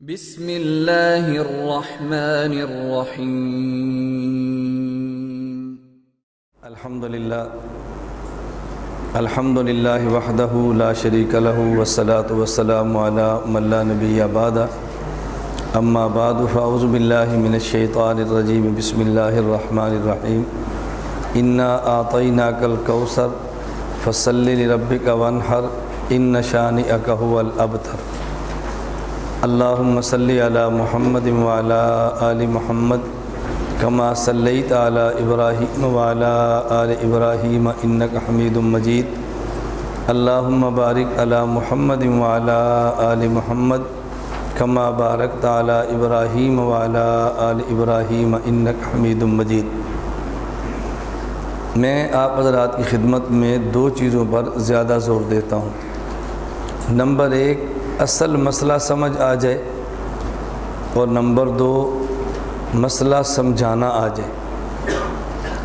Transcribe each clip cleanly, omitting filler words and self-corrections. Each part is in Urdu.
بسم اللہ الرحمن الرحیم۔ الحمدللہ وحدہ لا شریک لہ والصلاة والسلام علی من لا نبی بعدہ، اما بعد فاعوذ باللہ من الشیطان الرجیم، بسم اللہ الرحمن الرحیم۔ انا اعطیناک الکوثر فصل لربک وانحر ان شانئک هو الابتر۔ اللہم صلی علی محمد وعلی آل محمد کما صلیت علی ابراہیم وعلی آل ابراہیم انک حمید مجید۔ اللہم بارک علی محمد وعلی آل محمد کما بارکت علی ابراہیم وعلی آل ابراہیم انک حمید مجید۔ میں آپ حضرات کی خدمت میں دو چیزوں پر زیادہ زور دیتا ہوں۔ نمبر ایک، اصل مسئلہ سمجھ آ جائے، اور نمبر دو، مسئلہ سمجھانا آ جائے۔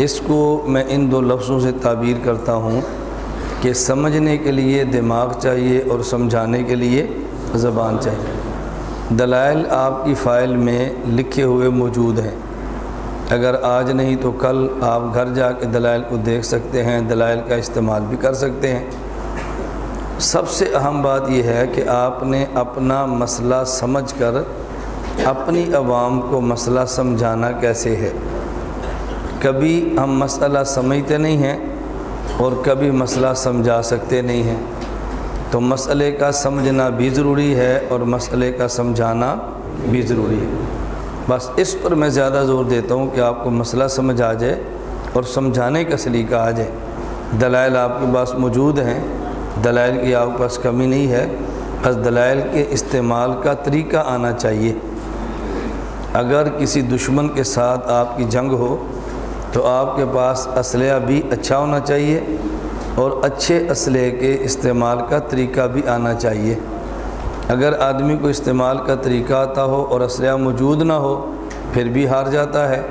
اس کو میں ان دو لفظوں سے تعبیر کرتا ہوں کہ سمجھنے کے لیے دماغ چاہیے اور سمجھانے کے لیے زبان چاہیے۔ دلائل آپ کی فائل میں لکھے ہوئے موجود ہیں، اگر آج نہیں تو کل آپ گھر جا کے دلائل کو دیکھ سکتے ہیں، دلائل کا استعمال بھی کر سکتے ہیں۔ سب سے اہم بات یہ ہے کہ آپ نے اپنا مسئلہ سمجھ کر اپنی عوام کو مسئلہ سمجھانا کیسے ہے۔ کبھی ہم مسئلہ سمجھتے نہیں ہیں اور کبھی مسئلہ سمجھا سکتے نہیں ہیں، تو مسئلے کا سمجھنا بھی ضروری ہے اور مسئلے کا سمجھانا بھی ضروری ہے۔ بس اس پر میں زیادہ زور دیتا ہوں کہ آپ کو مسئلہ سمجھ آ جائے اور سمجھانے کا سلیقہ آ جائے۔ دلائل آپ کے پاس موجود ہیں، دلائل کی آپ کے پاس کمی نہیں ہے، بس دلائل کے استعمال کا طریقہ آنا چاہیے۔ اگر کسی دشمن کے ساتھ آپ کی جنگ ہو تو آپ کے پاس اسلحہ بھی اچھا ہونا چاہیے اور اچھے اسلحے کے استعمال کا طریقہ بھی آنا چاہیے۔ اگر آدمی کو استعمال کا طریقہ آتا ہو اور اسلحہ موجود نہ ہو پھر بھی ہار جاتا ہے،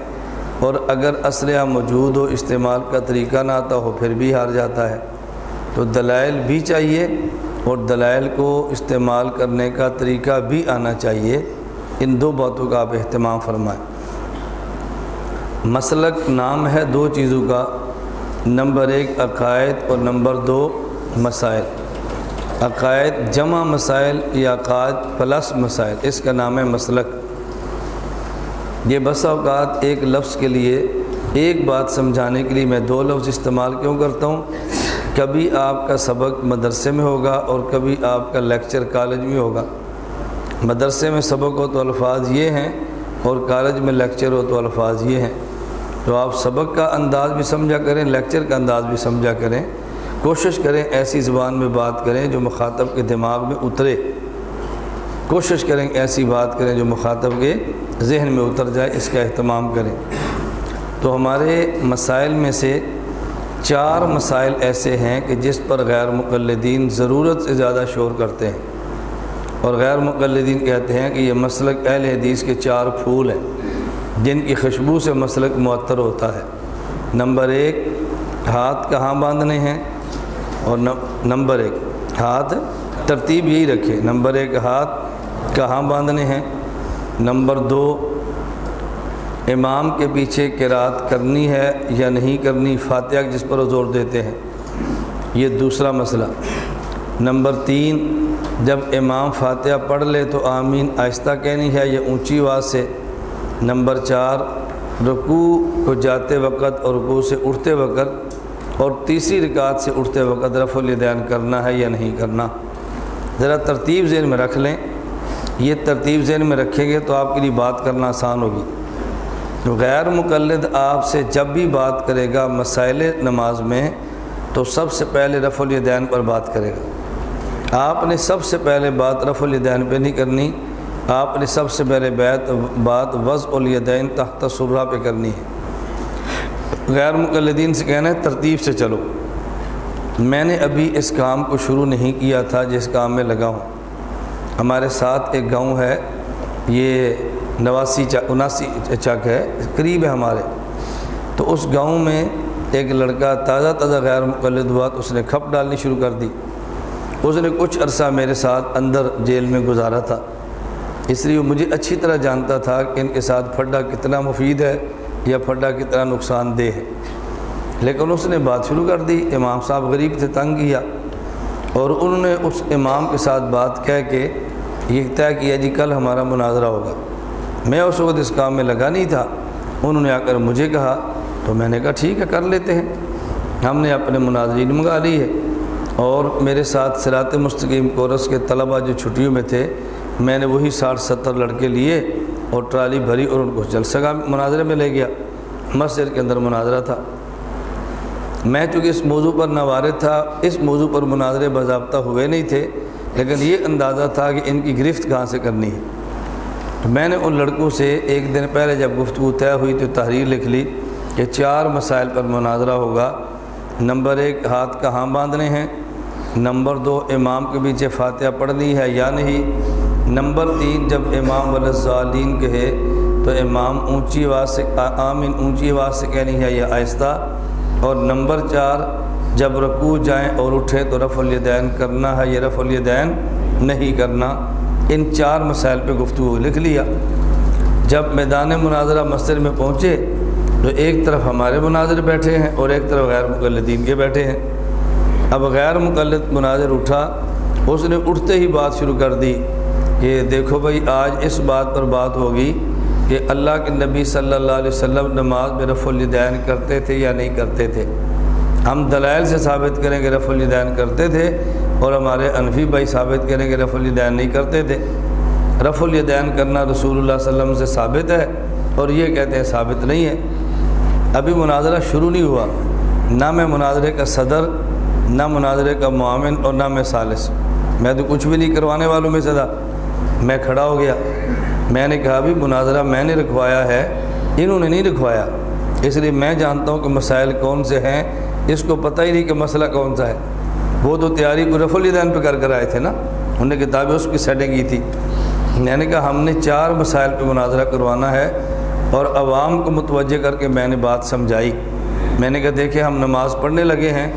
اور اگر اسلحہ موجود ہو استعمال کا طریقہ نہ آتا ہو پھر بھی ہار جاتا ہے۔ تو دلائل بھی چاہیے اور دلائل کو استعمال کرنے کا طریقہ بھی آنا چاہیے۔ ان دو باتوں کا آپ اہتمام فرمائیں۔ مسلک نام ہے دو چیزوں کا، نمبر ایک عقائد اور نمبر دو مسائل۔ عقائد جمع مسائل یا عقائد پلس مسائل، اس کا نام ہے مسلک۔ یہ بسا اوقات ایک لفظ کے لیے، ایک بات سمجھانے کے لیے میں دو لفظ استعمال کیوں کرتا ہوں؟ کبھی آپ کا سبق مدرسے میں ہوگا اور کبھی آپ کا لیکچر کالج میں ہوگا۔ مدرسے میں سبق ہو تو الفاظ یہ ہیں اور کالج میں لیکچر ہو تو الفاظ یہ ہیں، تو آپ سبق کا انداز بھی سمجھا کریں، لیکچر کا انداز بھی سمجھا کریں۔ کوشش کریں ایسی زبان میں بات کریں جو مخاطب کے دماغ میں اترے، کوشش کریں ایسی بات کریں جو مخاطب کے ذہن میں اتر جائے، اس کا اہتمام کریں۔ تو ہمارے مسائل میں سے 4 مسائل ایسے ہیں کہ جس پر غیر مقلدین ضرورت سے زیادہ شور کرتے ہیں، اور غیر مقلدین کہتے ہیں کہ یہ مسلک اہل حدیث کے 4 پھول ہیں جن کی خوشبو سے مسلک معطر ہوتا ہے۔ نمبر 1، ہاتھ کہاں باندھنے ہیں، اور نمبر 1 ہاتھ، ترتیب یہی رکھے، نمبر 1 ہاتھ کہاں باندھنے ہیں، نمبر 2 امام کے پیچھے قرات کرنی ہے یا نہیں کرنی، فاتحہ جس پر زور دیتے ہیں، یہ دوسرا مسئلہ۔ نمبر 3 جب امام فاتحہ پڑھ لے تو آمین آہستہ کہنی ہے یا اونچی آواز سے۔ نمبر 4 رکوع کو جاتے وقت اور رکوع سے اٹھتے وقت اور تیسری رکعت سے اٹھتے وقت رفع الیدین کرنا ہے یا نہیں کرنا۔ ذرا ترتیب ذہن میں رکھ لیں، یہ ترتیب ذہن میں رکھیں گے تو آپ کے لیے بات کرنا آسان ہوگی۔ غیر مقلد آپ سے جب بھی بات کرے گا مسائل نماز میں تو سب سے پہلے رفع الیدین پر بات کرے گا۔ آپ نے سب سے پہلے بات رفع الیدین پہ نہیں کرنی، آپ نے سب سے پہلے بات وضع الیدین تحت سرہ پہ کرنی ہے۔ غیر مقلدین سے کہنا ہے ترتیب سے چلو۔ میں نے ابھی اس کام کو شروع نہیں کیا تھا جس کام میں لگا ہوں۔ ہمارے ساتھ ایک گاؤں ہے، یہ 79 چک ہے، قریب ہے ہمارے، تو اس گاؤں میں ایک لڑکا تازہ غیر مقلد ہوا تو اس نے کھپ ڈالنی شروع کر دی۔ اس نے کچھ عرصہ میرے ساتھ اندر جیل میں گزارا تھا، اس لیے وہ مجھے اچھی طرح جانتا تھا کہ ان کے ساتھ پھڈا کتنا مفید ہے یا پھڈا کتنا نقصان دہ ہے، لیکن اس نے بات شروع کر دی۔ امام صاحب غریب تھے، تنگ کیا، اور انہوں نے اس امام کے ساتھ بات کہہ کے یہ طے کیا جی کل ہمارا مناظرہ ہوگا۔ میں اس وقت اس کام میں لگا نہیں تھا، انہوں نے آ کر مجھے کہا تو میں نے کہا ٹھیک ہے کر لیتے ہیں۔ ہم نے اپنے مناظرین منگا لی ہے، اور میرے ساتھ صراط مستقیم کورس کے طلبہ جو چھٹیوں میں تھے، میں نے وہی 60-70 لڑکے لیے اور ٹرالی بھری اور ان کو جلسہ گاہ مناظرے میں لے گیا۔ مسجد کے اندر مناظرہ تھا۔ میں چونکہ اس موضوع پر ناوارد تھا، اس موضوع پر مناظرے باضابطہ ہوئے نہیں تھے، لیکن یہ اندازہ تھا کہ ان کی گرفت کہاں سے کرنی ہے۔ میں نے ان لڑکوں سے ایک دن پہلے جب گفتگو طے ہوئی تو تحریر لکھ لی کہ 4 مسائل پر مناظرہ ہوگا۔ نمبر 1 ہاتھ کہاں باندھنے ہیں، نمبر 2 امام کے پیچھے فاتحہ پڑھنی ہے یا نہیں، نمبر 3 جب امام والضالین کہے تو امام اونچی آواز سے آمین اونچی آواز سے کہنی ہے یا آہستہ، اور نمبر 4 جب رکوع جائیں اور اٹھیں تو رفع الیدین کرنا ہے یا رفع الیدین نہیں کرنا۔ ان 4 مسائل پہ گفتگو لکھ لیا۔ جب میدان مناظرہ مسجد میں پہنچے تو ایک طرف ہمارے مناظر بیٹھے ہیں اور ایک طرف غیر مقلدین کے بیٹھے ہیں۔ اب غیر مقلد مناظر اٹھا، اس نے اٹھتے ہی بات شروع کر دی کہ دیکھو بھائی آج اس بات پر بات ہوگی کہ اللہ کے نبی صلی اللہ علیہ وسلم نماز میں رفع الیدین کرتے تھے یا نہیں کرتے تھے۔ ہم دلائل سے ثابت کریں کہ رفع الیدین کرتے تھے، اور ہمارے انفی بھائی ثابت کریں کہ رفع الیدین نہیں کرتے تھے۔ رفع الیدین کرنا رسول اللہ صلی اللہ علیہ وسلم سے ثابت ہے، اور یہ کہتے ہیں ثابت نہیں ہے۔ ابھی مناظرہ شروع نہیں ہوا، نہ میں مناظرے کا صدر، نہ مناظرے کا معاون، اور نہ میں ثالث۔ میں تو کچھ بھی نہیں کروانے والوں میں سے تھا۔ میں کھڑا ہو گیا، میں نے کہا بھی مناظرہ میں نے رکھوایا ہے، انہوں نے نہیں رکھوایا، اس لیے میں جانتا ہوں کہ مسائل کون سے ہیں، اس کو پتہ ہی نہیں کہ مسئلہ کون سا ہے۔ وہ تو تیاری کو رفع الیدین پہ کر آئے تھے نا، انہوں نے کتابیں اس کی سیٹنگ کی تھی۔ میں نے کہا ہم نے 4 مسائل پہ مناظرہ کروانا ہے، اور عوام کو متوجہ کر کے میں نے بات سمجھائی۔ میں نے کہا دیکھیں ہم نماز پڑھنے لگے ہیں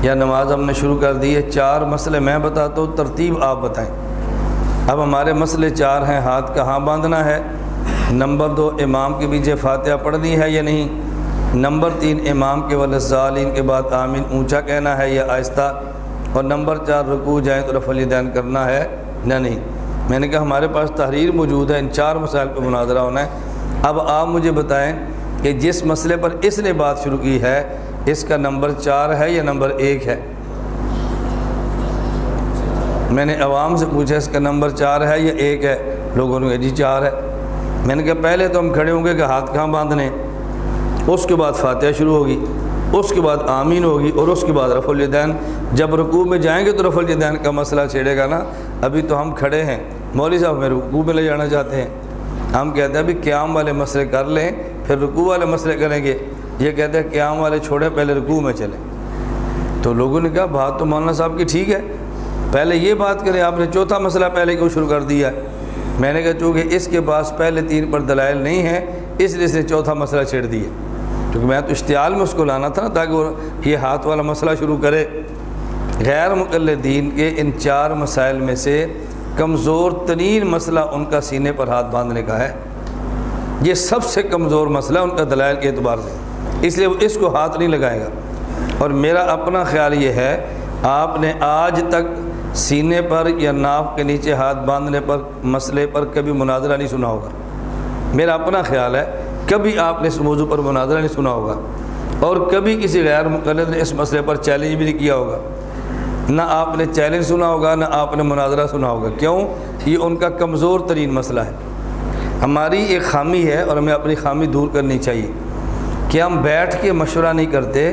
یا نماز ہم نے شروع کر دی ہے، 4 مسئلے میں بتاتا ہوں، ترتیب آپ بتائیں۔ اب ہمارے مسئلے 4 ہیں، ہاتھ کہاں باندھنا ہے، نمبر 2 امام کے پیچھے فاتحہ پڑھنی ہے یا نہیں، نمبر 3 امام کے والضالین کے بعد آمین اونچا کہنا ہے یا آہستہ، اور نمبر 4 رکوع جائیں تو رفع الیدین کرنا ہے یا نہیں۔ میں نے کہا ہمارے پاس تحریر موجود ہے، ان 4 مسائل پہ مناظرہ ہونا ہے۔ اب آپ مجھے بتائیں کہ جس مسئلے پر اس نے بات شروع کی ہے، اس کا نمبر 4 ہے یا نمبر 1 ہے؟ میں نے عوام سے پوچھا اس کا نمبر 4 ہے یا 1 ہے؟ لوگوں نے کہا جی 4 ہے۔ میں نے کہا پہلے تو ہم کھڑے ہوں گے کہ ہاتھ کہاں باندھنے، اس کے بعد فاتحہ شروع ہوگی، اس کے بعد آمین ہوگی، اور اس کے بعد رفع الیدین۔ جب رکوع میں جائیں گے تو رفع الیدین کا مسئلہ چھیڑے گا نا۔ ابھی تو ہم کھڑے ہیں، مولوی صاحب ہمیں رکوع میں لے جانا چاہتے ہیں۔ ہم کہتے ہیں ابھی قیام والے مسئلے کر لیں پھر رکوع والے مسئلے کریں گے، یہ کہتے ہیں قیام والے چھوڑیں پہلے رکوع میں چلیں۔ تو لوگوں نے کہا بات تو مولانا صاحب کی ٹھیک ہے، پہلے یہ بات کریں، آپ نے 4تھا مسئلہ پہلے کیوں شروع کر دیا ہے؟ میں نے کہا چونکہ اس کے پاس پہلے 3 پر دلائل نہیں ہیں، اس لیے اس نے 4تھا مسئلہ چھیڑ دیا، کیونکہ میں تو اشتعال میں اس کو لانا تھا نا تاکہ وہ یہ ہاتھ والا مسئلہ شروع کرے۔ غیر مقلدین کے ان 4 مسائل میں سے کمزور ترین مسئلہ ان کا سینے پر ہاتھ باندھنے کا ہے۔ یہ سب سے کمزور مسئلہ ان کا دلائل کے اعتبار سے، اس لیے وہ اس کو ہاتھ نہیں لگائے گا۔ اور میرا اپنا خیال یہ ہے آپ نے آج تک سینے پر یا ناف کے نیچے ہاتھ باندھنے پر مسئلے پر کبھی مناظرہ نہیں سنا ہوگا۔ میرا اپنا خیال ہے کبھی آپ نے اس موضوع پر مناظرہ نہیں سنا ہوگا، اور کبھی کسی غیر مقلد نے اس مسئلے پر چیلنج بھی نہیں کیا ہوگا۔ نہ آپ نے چیلنج سنا ہوگا، نہ آپ نے مناظرہ سنا ہوگا۔ کیوں؟ یہ ان کا کمزور ترین مسئلہ ہے۔ ہماری ایک خامی ہے اور ہمیں اپنی خامی دور کرنی چاہیے کہ ہم بیٹھ کے مشورہ نہیں کرتے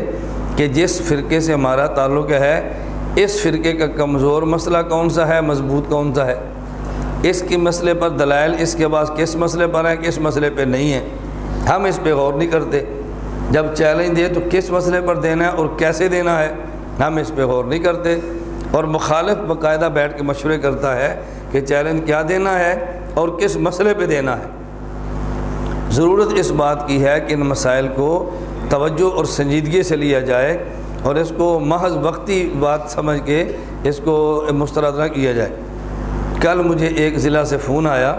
کہ جس فرقے سے ہمارا تعلق ہے اس فرقے کا کمزور مسئلہ کون سا ہے، مضبوط کون سا ہے، اس کے مسئلے پر دلائل اس کے پاس کس مسئلے پر ہیں، کس مسئلے پہ نہیں ہیں۔ ہم اس پہ غور نہیں کرتے۔ جب چیلنج دے تو کس مسئلے پر دینا ہے اور کیسے دینا ہے، ہم اس پہ غور نہیں کرتے۔ اور مخالف باقاعدہ بیٹھ کے مشورے کرتا ہے کہ چیلنج کیا دینا ہے اور کس مسئلے پہ دینا ہے۔ ضرورت اس بات کی ہے کہ ان مسائل کو توجہ اور سنجیدگی سے لیا جائے اور اس کو محض وقتی بات سمجھ کے اس کو مسترد نہ کیا جائے۔ کل مجھے ایک ضلع سے فون آیا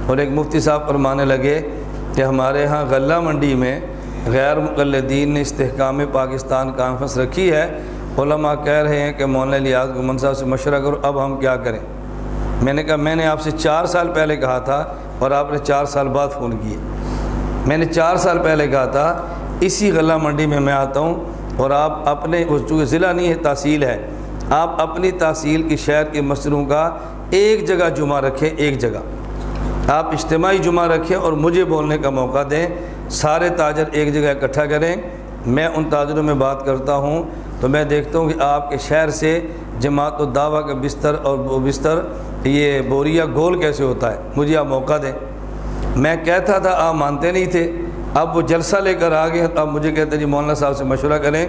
اور ایک مفتی صاحب فرمانے لگے کہ ہمارے ہاں غلہ منڈی میں غیر مقلدین نے استحکام پاکستان کانفرنس رکھی ہے، علماء کہہ رہے ہیں کہ مولانا الیاس گمن صاحب سے مشورہ کرو، اب ہم کیا کریں؟ میں نے کہا میں نے آپ سے 4 سال پہلے کہا تھا اور آپ نے 4 سال بعد فون کیے۔ میں نے 4 سال پہلے کہا تھا اسی غلہ منڈی میں میں آتا ہوں، اور آپ اپنے چونکہ ضلع نہیں ہے تحصیل ہے، آپ اپنی تحصیل کی شہر کے مسجدوں کا ایک جگہ جمعہ رکھیں، ایک جگہ آپ اجتماعی جمعہ رکھیں اور مجھے بولنے کا موقع دیں، سارے تاجر ایک جگہ اکٹھا کریں، میں ان تاجروں میں بات کرتا ہوں تو میں دیکھتا ہوں کہ آپ کے شہر سے جماعت الدعوہ کا بستر اور وہ بستر یہ بوریا گول کیسے ہوتا ہے، مجھے آپ موقع دیں۔ میں کہتا تھا آپ مانتے نہیں تھے، اب وہ جلسہ لے کر آ گئے، اب مجھے کہتے جی مولانا صاحب سے مشورہ کریں۔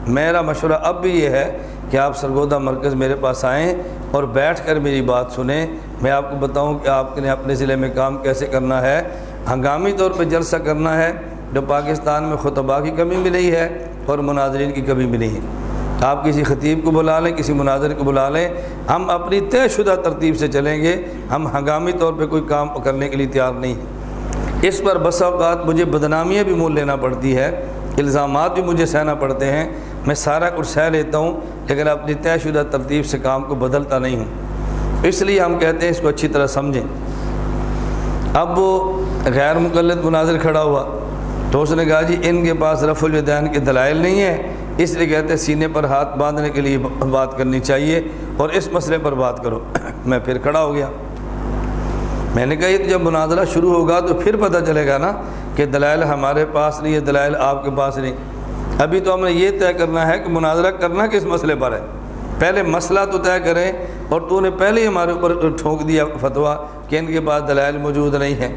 میرا مشورہ اب بھی یہ ہے کہ آپ سرگودا مرکز میرے پاس آئیں اور بیٹھ کر میری بات سنیں، میں آپ کو بتاؤں کہ آپ نے اپنے ضلع میں کام کیسے کرنا ہے۔ ہنگامی طور پہ جلسہ کرنا ہے جو پاکستان میں خطباء کی کمی بھی نہیں ہے اور مناظرین کی کمی بھی نہیں ہے۔ آپ کسی خطیب کو بلا لیں، کسی مناظر کو بلا لیں، ہم اپنی طے شدہ ترتیب سے چلیں گے، ہم ہنگامی طور پہ کوئی کام کرنے کے لیے تیار نہیں ہیں۔ اس پر بسا اوقات مجھے بدنامیاں بھی مول لینا پڑتی ہے، الزامات بھی مجھے سہنا پڑتے ہیں، میں سارا کچھ سہ لیتا ہوں، لیکن اپنی طے شدہ ترتیب سے کام کو بدلتا نہیں ہوں۔ اس لیے ہم کہتے ہیں اس کو اچھی طرح سمجھیں۔ اب وہ غیر مقلد مناظر کھڑا ہوا تو اس نے کہا جی ان کے پاس رفع الیدین کے دلائل نہیں ہیں، اس لیے کہتے ہیں سینے پر ہاتھ باندھنے کے لیے بات کرنی چاہیے اور اس مسئلے پر بات کرو۔ میں پھر کھڑا ہو گیا، میں نے کہا یہ جب مناظرہ شروع ہوگا تو پھر پتہ چلے گا نا کہ دلائل ہمارے پاس نہیں ہے، دلائل آپ کے پاس نہیں۔ ابھی تو ہم نے یہ طے کرنا ہے کہ مناظرہ کرنا کس مسئلے پر ہے، پہلے مسئلہ تو طے کریں، اور تو نے پہلے ہی ہمارے اوپر ٹھونک دیا فتویٰ کہ ان کے پاس دلائل موجود نہیں ہیں۔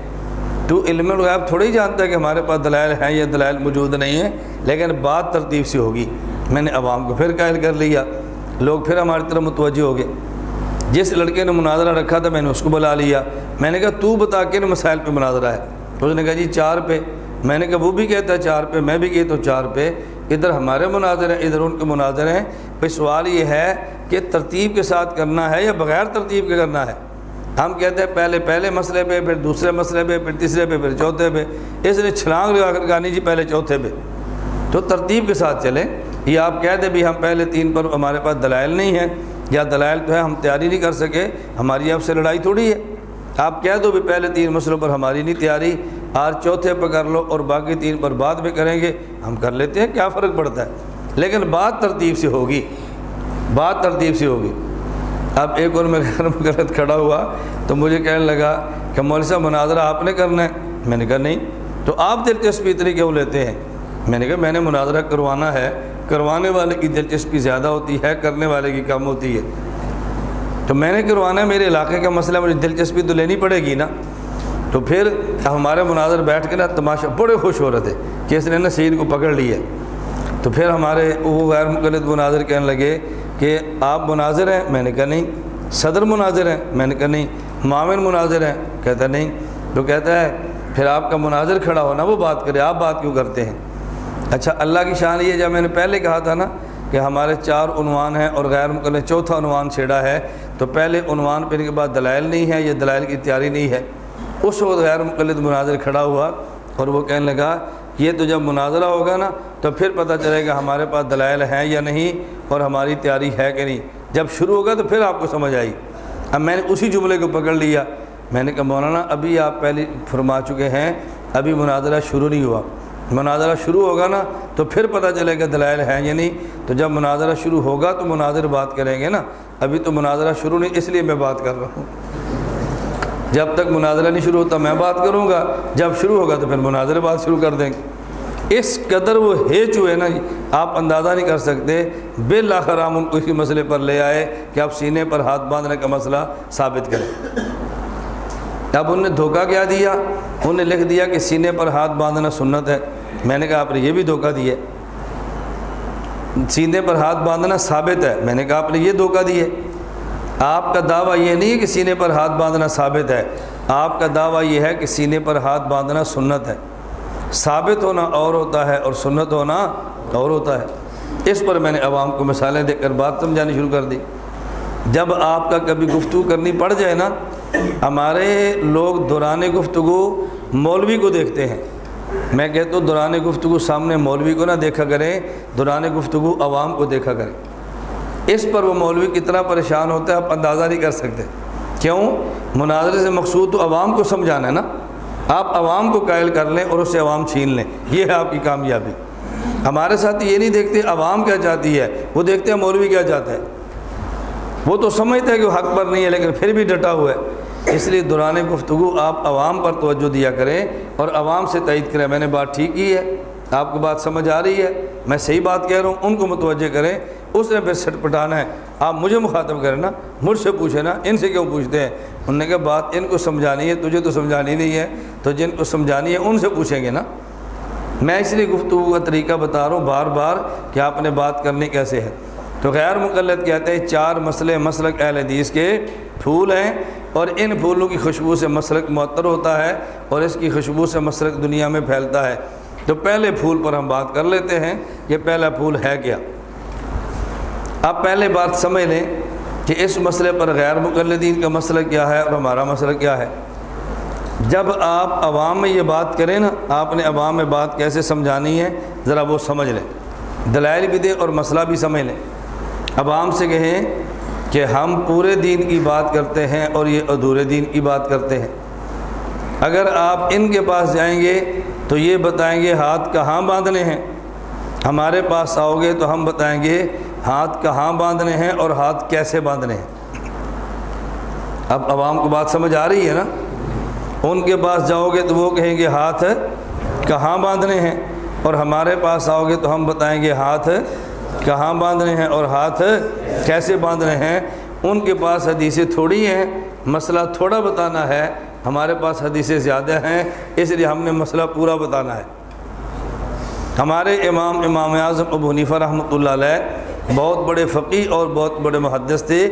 تو علم الغیب تھوڑی جانتا ہے کہ ہمارے پاس دلائل ہیں یا دلائل موجود نہیں ہیں، لیکن بات ترتیب سے ہوگی۔ میں نے عوام کو پھر قائل کر لیا، لوگ پھر ہماری طرف متوجہ ہو گئے۔ جس لڑکے نے مناظرہ رکھا تھا میں نے اس کو بلا لیا، میں نے کہا تو بتا کن مسائل پہ مناظرہ ہے؟ اس نے کہا جی 4 پہ۔ میں نے کہا وہ بھی کہتا ہے 4 پہ، میں بھی کہتا ہوں 4 پہ، ادھر ہمارے مناظر ہیں ادھر ان کے مناظر ہیں۔ پھر سوال یہ ہے کہ ترتیب کے ساتھ کرنا ہے یا بغیر ترتیب کے کرنا ہے؟ ہم کہتے ہیں پہلے مسئلے پہ، پھر دوسرے مسئلے پہ، پھر تیسرے پہ، پھر چوتھے پہ۔ اس نے چھلانگ لگا کر کہا نہیں جی پہلے چوتھے پہ۔ تو ترتیب کے ساتھ چلیں، یہ آپ کہہ دیں بھی ہم پہلے 3 پر ہمارے پاس دلائل نہیں ہیں، یا دلائل تو ہے ہم تیاری نہیں کر سکے، ہماری آپ سے لڑائی تھوڑی ہے۔ آپ کہہ دو بھی پہلے 3 مسئلوں پر ہماری نہیں تیاری، آج چوتھے پر کر لو اور باقی 3 پر بعد میں کریں گے، ہم کر لیتے ہیں، کیا فرق پڑتا ہے؟ لیکن بات ترتیب سے ہوگی، بات ترتیب سے ہوگی۔ اب ایک اور میں غیر مقلد کھڑا ہوا تو مجھے کہنے لگا کہ مولوی صاحب مناظرہ آپ نے کرنا ہے؟ میں نے کہا نہیں۔ تو آپ دلچسپی اتنی کیوں لیتے ہیں؟ میں نے کہا میں نے مناظرہ کروانا ہے، کروانے والے کی دلچسپی زیادہ ہوتی ہے، کرنے والے کی کم ہوتی ہے۔ تو میں نے کروانا ہے، میرے علاقے کا مسئلہ، مجھے دلچسپی تو لینی پڑے گی نا۔ تو پھر ہمارے مناظر بیٹھ کے نا تماشا بڑے خوش ہو رہے تھے کہ اس نے نا سید کو پکڑ لیا۔ تو پھر ہمارے وہ غیر مقلد مناظر کہنے لگے کہ آپ مناظر ہیں؟ میں نے کہا نہیں۔ صدر مناظر ہیں؟ میں نے کہا نہیں۔ معاون مناظر ہیں؟ کہتا نہیں۔ تو کہتا ہے پھر آپ کا مناظر کھڑا ہونا وہ بات کرے، آپ بات کیوں کرتے ہیں؟ اچھا اللہ کی شان یہ، جب میں نے پہلے کہا تھا نا کہ ہمارے 4 عنوان ہیں اور غیر مقلد چوتھا عنوان چھیڑا ہے، تو پہلے عنوان پہ ان کے بعد دلائل نہیں ہے، یہ دلائل کی تیاری نہیں ہے۔ اس وقت غیر مقلد مناظر کھڑا ہوا اور وہ کہنے لگا یہ تو جب مناظرہ ہوگا نا تو پھر پتہ چلے گا ہمارے پاس دلائل ہیں یا نہیں اور ہماری تیاری ہے کہ نہیں، جب شروع ہوگا تو پھر آپ کو سمجھ آئی۔ اب میں نے اسی جملے کو پکڑ لیا، میں نے کہا مولانا ابھی آپ پہلے فرما چکے ہیں، ابھی مناظرہ شروع نہیں ہوا، مناظرہ شروع ہوگا نا تو پھر پتہ چلے گا دلائل ہیں یا نہیں، تو جب مناظرہ شروع ہوگا تو مناظر بات کریں گے نا، ابھی تو مناظرہ شروع نہیں، اس لیے میں بات کر رہا ہوں۔ جب تک مناظرہ نہیں شروع ہوتا میں بات کروں گا، جب شروع ہوگا تو پھر مناظر بات شروع کر دیں گے۔ اس قدر وہ ہیچ ہوئے نا آپ اندازہ نہیں کر سکتے۔ بالآخر ہم ان کو اسی مسئلے پر لے آئے کہ آپ سینے پر ہاتھ باندھنے کا مسئلہ ثابت کریں۔ اب انہوں نے دھوکہ کیا دیا، انہوں نے لکھ دیا کہ سینے پر ہاتھ باندھنا سنت ہے۔ میں نے کہا آپ نے یہ بھی دھوکہ دیا، سینے پر ہاتھ باندھنا ثابت ہے۔ میں نے کہا آپ نے یہ دھوکہ دیا، آپ کا دعویٰ یہ نہیں ہے کہ سینے پر ہاتھ باندھنا ثابت ہے، آپ کا دعویٰ یہ ہے کہ سینے پر ہاتھ باندھنا سنت ہے۔ ثابت ہونا اور ہوتا ہے اور سنت ہونا اور ہوتا ہے۔ اس پر میں نے عوام کو مثالیں دے کر بات سمجھانی شروع کر دی۔ جب آپ کا کبھی گفتگو کرنی پڑ جائے نا ہمارے لوگ دوران گفتگو مولوی کو دیکھتے ہیں، میں کہتا ہوں دوران گفتگو سامنے مولوی کو نہ دیکھا کریں، دوران گفتگو عوام کو دیکھا کریں۔ اس پر وہ مولوی کتنا پریشان ہوتا ہے آپ اندازہ نہیں کر سکتے۔ کیوں؟ مناظرے سے مقصود تو عوام کو سمجھانا ہے نا، آپ عوام کو قائل کر لیں اور اس سے عوام چھین لیں، یہ ہے آپ کی کامیابی۔ ہمارے ساتھ یہ نہیں دیکھتے عوام کیا چاہتی ہے، وہ دیکھتے ہیں مولوی کیا چاہتا ہے۔ وہ تو سمجھتے ہیں کہ وہ حق پر نہیں ہے لیکن پھر بھی ڈٹا ہوا ہے۔ اس لیے دوران گفتگو آپ عوام پر توجہ دیا کریں اور عوام سے تائید کریں، میں نے بات ٹھیک کی ہے، آپ کو بات سمجھ آ رہی ہے، میں صحیح بات کہہ رہا ہوں، ان کو متوجہ کریں۔ اس نے پھر سٹ پٹانا ہے، آپ مجھے مخاطب کریں نا، مجھ سے پوچھیں نا، ان سے کیوں پوچھتے ہیں؟ انہوں نے کہا بات ان کو سمجھانی ہے، تجھے تو سمجھانی نہیں ہے، تو جن کو سمجھانی ہے ان سے پوچھیں گے نا۔ میں اس لیے گفتگو کا طریقہ بتا رہا ہوں بار بار کہ آپ نے بات کرنی کیسے ہے۔ تو غیر مقلد کہتے ہیں 4 مسئلے مسلک اہل حدیث کے پھول ہیں، اور ان پھولوں کی خوشبو سے مسلک معطر ہوتا ہے اور اس کی خوشبو سے مسلک دنیا میں پھیلتا ہے۔ تو پہلے پھول پر ہم بات کر لیتے ہیں، یہ پہلا پھول ہے کیا؟ آپ پہلے بات سمجھ لیں کہ اس مسئلے پر غیر مقلدین کا مسئلہ کیا ہے اور ہمارا مسئلہ کیا ہے۔ جب آپ عوام میں یہ بات کریں نا، آپ نے عوام میں بات کیسے سمجھانی ہے ذرا وہ سمجھ لیں، دلائل بھی دیں اور مسئلہ بھی سمجھ لیں۔ عوام سے کہیں کہ ہم پورے دین کی بات کرتے ہیں اور یہ ادھورے دین کی بات کرتے ہیں۔ اگر آپ ان کے پاس جائیں گے تو یہ بتائیں گے ہاتھ کہاں باندھنے ہیں، ہمارے پاس آؤ گے تو ہم بتائیں گے ہاتھ کہاں باندھنے ہیں اور ہاتھ کیسے باندھنے ہیں۔ اب عوام کو بات سمجھ آ رہی ہے نا؟ ان کے پاس جاؤ گے تو وہ کہیں گے ہاتھ کہاں باندھنے ہیں، اور ہمارے پاس آؤ گے تو ہم بتائیں گے ہاتھ کہاں باندھنے ہیں اور ہاتھ کیسے باندھنے ہیں۔ ان کے پاس حدیثیں تھوڑی ہیں، مسئلہ تھوڑا بتانا ہے، ہمارے پاس حدیثیں زیادہ ہیں، اس لیے ہم نے مسئلہ پورا بتانا ہے۔ ہمارے امام اعظم ابو حنیفہ رحمۃ اللہ علیہ بہت بڑے فقیہ اور بہت بڑے محدث تھے،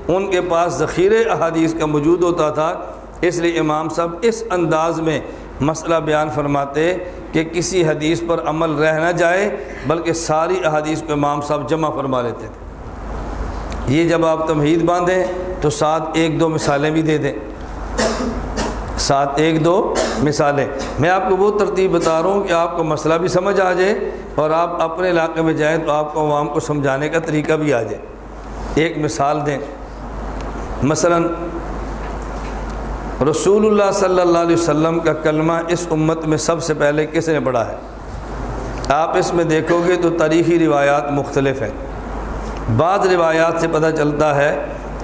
ان کے پاس ذخیرے احادیث کا موجود ہوتا تھا، اس لیے امام صاحب اس انداز میں مسئلہ بیان فرماتے کہ کسی حدیث پر عمل رہ نہ جائے بلکہ ساری احادیث کو امام صاحب جمع فرما لیتے تھے۔ یہ جب آپ تمہید باندھیں تو ساتھ 1-2 مثالیں بھی دے دیں، ساتھ 1-2 مثالیں۔ میں آپ کو وہ ترتیب بتا رہا ہوں کہ آپ کو مسئلہ بھی سمجھ آ جائے اور آپ اپنے علاقے میں جائیں تو آپ کو عوام کو سمجھانے کا طریقہ بھی آ جائے۔ ایک مثال دیں، مثلا رسول اللہ صلی اللہ علیہ وسلم کا کلمہ اس امت میں سب سے پہلے کس نے پڑھا ہے؟ آپ اس میں دیکھو گے تو تاریخی روایات مختلف ہیں۔ بعض روایات سے پتہ چلتا ہے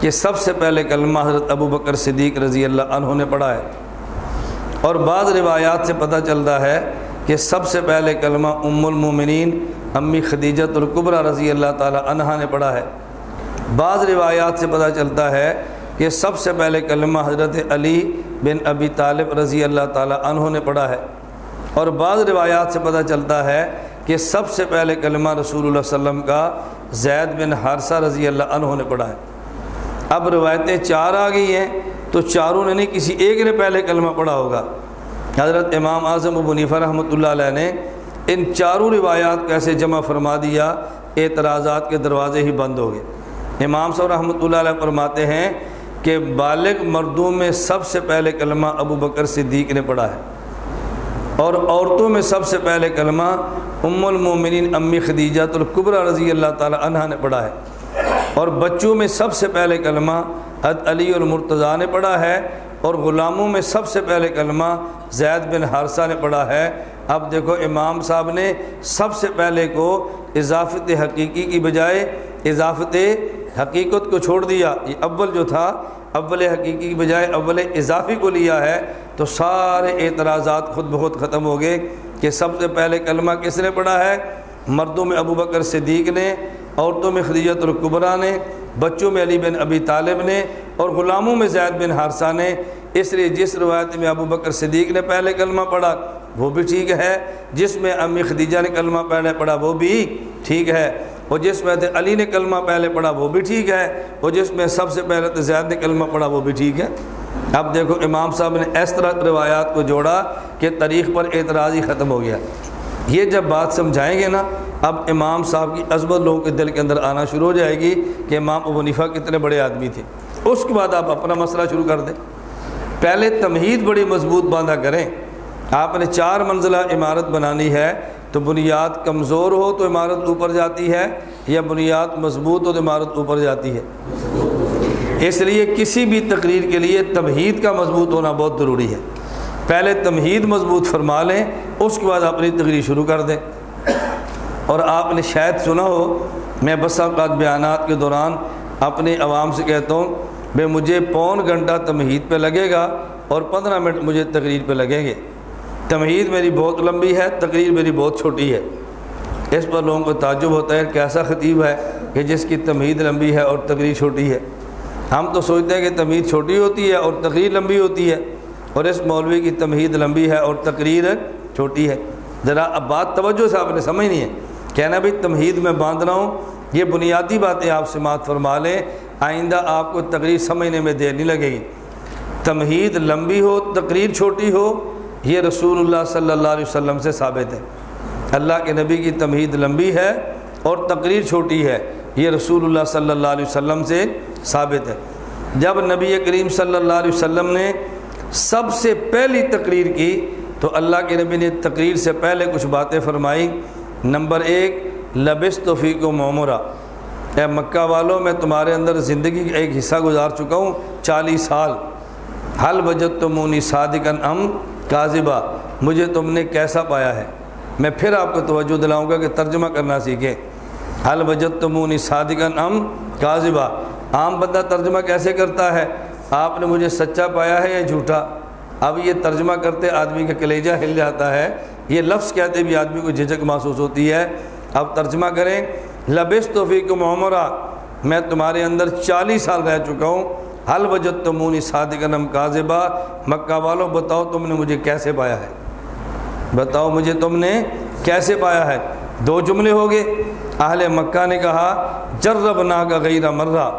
کہ سب سے پہلے کلمہ حضرت ابو بکر صدیق رضی اللہ عنہ نے پڑھا ہے، اور بعض روایات سے پتہ چلتا ہے کہ سب سے پہلے کلمہ ام المومنین امی خدیجۃ الکبریٰ رضی اللہ تعالی عنہا نے پڑھا ہے۔ بعض روایات سے پتہ چلتا ہے کہ سب سے پہلے کلمہ حضرت علی بن ابی طالب رضی اللہ تعالی عنہ نے پڑھا ہے، اور بعض روایات سے پتہ چلتا ہے کہ سب سے پہلے کلمہ رسول اللہ صلی اللہ علیہ وسلم کا زید بن حارثہ رضی اللہ عنہ نے پڑھا ہے۔ اب روایتیں 4 آ گئی ہیں تو چاروں نے نہیں، کسی ایک نے پہلے کلمہ پڑھا ہوگا۔ حضرت امام اعظم ابو حنیفہ رحمۃ اللہ علیہ نے ان چاروں روایات کو ایسے جمع فرما دیا، اعتراضات کے دروازے ہی بند ہو گئے۔ امام صاحب رحمۃ اللہ علیہ فرماتے ہیں کہ بالغ مردوں میں سب سے پہلے کلمہ ابو بکر صدیق نے پڑھا ہے، اور عورتوں میں سب سے پہلے کلمہ ام المومنین امی خدیجۃ الکبریٰ رضی اللہ تعالی عنہا نے پڑھا ہے، اور بچوں میں سب سے پہلے کلمہ حضرت علی المرتضیٰ نے پڑھا ہے، اور غلاموں میں سب سے پہلے کلمہ زید بن حارثہ نے پڑھا ہے۔ اب دیکھو امام صاحب نے سب سے پہلے کو اضافت حقیقی کی بجائے اضافت حقیقت کو چھوڑ دیا، یہ اول جو تھا اول حقیقی کی بجائے اول اضافی کو لیا ہے، تو سارے اعتراضات خود بخود ختم ہو گئے کہ سب سے پہلے کلمہ کس نے پڑھا ہے؟ مردوں میں ابو بکر صدیق نے، عورتوں میں خدیجۃ الکبریٰ نے، بچوں میں علی بن ابی طالب نے، اور غلاموں میں زید بن حارثہ نے۔ اس لیے جس روایت میں ابو بکر صدیق نے پہلے کلمہ پڑھا وہ بھی ٹھیک ہے، جس میں امی خدیجہ نے کلمہ پہلے پڑھا وہ بھی ٹھیک ہے، اور جس میں علی نے کلمہ پہلے پڑھا وہ بھی ٹھیک ہے، اور جس میں سب سے پہلے زید نے کلمہ پڑھا وہ بھی ٹھیک ہے۔ اب دیکھو امام صاحب نے اس طرح روایات کو جوڑا کہ تاریخ پر اعتراض ہی ختم ہو گیا۔ یہ جب بات سمجھائیں گے نا، اب امام صاحب کی عظمت لوگوں کے دل کے اندر آنا شروع ہو جائے گی کہ امام ابو حنیفہ کتنے بڑے آدمی تھے۔ اس کے بعد آپ اپنا مسئلہ شروع کر دیں۔ پہلے تمہید بڑی مضبوط باندھا کریں۔ آپ نے 4 منزلہ عمارت بنانی ہے تو بنیاد کمزور ہو تو عمارت اوپر جاتی ہے، یا بنیاد مضبوط ہو تو عمارت اوپر جاتی ہے؟ اس لیے کسی بھی تقریر کے لیے تمہید کا مضبوط ہونا بہت ضروری ہے۔ پہلے تمہید مضبوط فرما لیں، اس کے بعد اپنی تقریر شروع کر دیں۔ اور آپ نے شاید سنا ہو، میں بس اوقات بیانات کے دوران اپنے عوام سے کہتا ہوں بھئی مجھے پون گھنٹہ تمہید پہ لگے گا اور 15 منٹ مجھے تقریر پہ لگیں گے۔ تمہید میری بہت لمبی ہے، تقریر میری بہت چھوٹی ہے۔ اس پر لوگوں کو تعجب ہوتا ہے کہ ایسا خطیب ہے کہ جس کی تمہید لمبی ہے اور تقریر چھوٹی ہے۔ ہم تو سوچتے ہیں کہ تمہید چھوٹی ہوتی ہے اور تقریر لمبی ہوتی ہے، اور اس مولوی کی تمہید لمبی ہے اور تقریر چھوٹی ہے۔ ذرا اب بات توجہ سے آپ نے سمجھنی ہے، کہنا بھی تمہید میں باندھ رہا ہوں، یہ بنیادی باتیں آپ سماعت فرما لیں، آئندہ آپ کو تقریر سمجھنے میں دیر نہیں لگے گی۔ تمہید لمبی ہو تقریر چھوٹی ہو، یہ رسول اللہ صلی اللہ علیہ وسلم سے ثابت ہے۔ اللہ کے نبی کی تمہید لمبی ہے اور تقریر چھوٹی ہے، یہ رسول اللہ صلی اللہ علیہ وسلم سے ثابت ہے۔ جب نبی کریم صلی اللہ علیہ وسلم نے سب سے پہلی تقریر کی تو اللہ کے نبی نے تقریر سے پہلے کچھ باتیں فرمائی۔ نمبر 1، لبثت فیکم عمرا، اے مکہ والوں میں تمہارے اندر زندگی کا ایک حصہ گزار چکا ہوں، 40 سال۔ حل وجدتمونی صادقا ام کاذبا، مجھے تم نے کیسا پایا ہے؟ میں پھر آپ کو توجہ دلاؤں گا کہ ترجمہ کرنا سیکھیں۔ حل وجدتمونی صادقا ام کاذبا، عام بندہ ترجمہ کیسے کرتا ہے؟ آپ نے مجھے سچا پایا ہے یا جھوٹا؟ اب یہ ترجمہ کرتے آدمی کا کلیجہ ہل جاتا ہے، یہ لفظ کہتے بھی آدمی کو جھجک محسوس ہوتی ہے۔ اب ترجمہ کریں، لبثت فیکم عمرا، میں تمہارے اندر 40 سال رہ چکا ہوں۔ حل وجدتمونی صادقا ام کاذبا، مکہ والوں بتاؤ تم نے مجھے کیسے پایا ہے؟ بتاؤ مجھے تم نے کیسے پایا ہے؟ 2 جملے ہو گئے۔ اہل مکہ نے کہا جربناک غیر مرہ،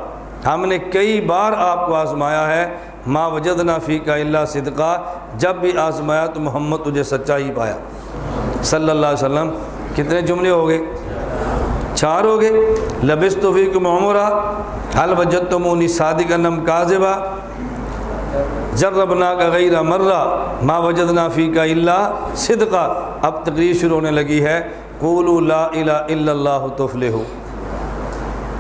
ہم نے کئی بار آپ کو آزمایا ہے، ما وجدنا فیک الا صدقا، جب بھی آزمایا تو محمد تجھے سچا ہی پایا صلی اللہ علیہ وسلم۔ کتنے جملے ہو گئے؟ 4 ہو گئے۔ لبثت فیکم عمرا، حل وجدتمونی صادقا ام کاذبا، جربناک غیر مرہ، ما وجدنا فیک الا صدقا۔ اب تقریر شروع ہونے لگی ہے، قولوا لا الہ الا اللہ تفلحوا،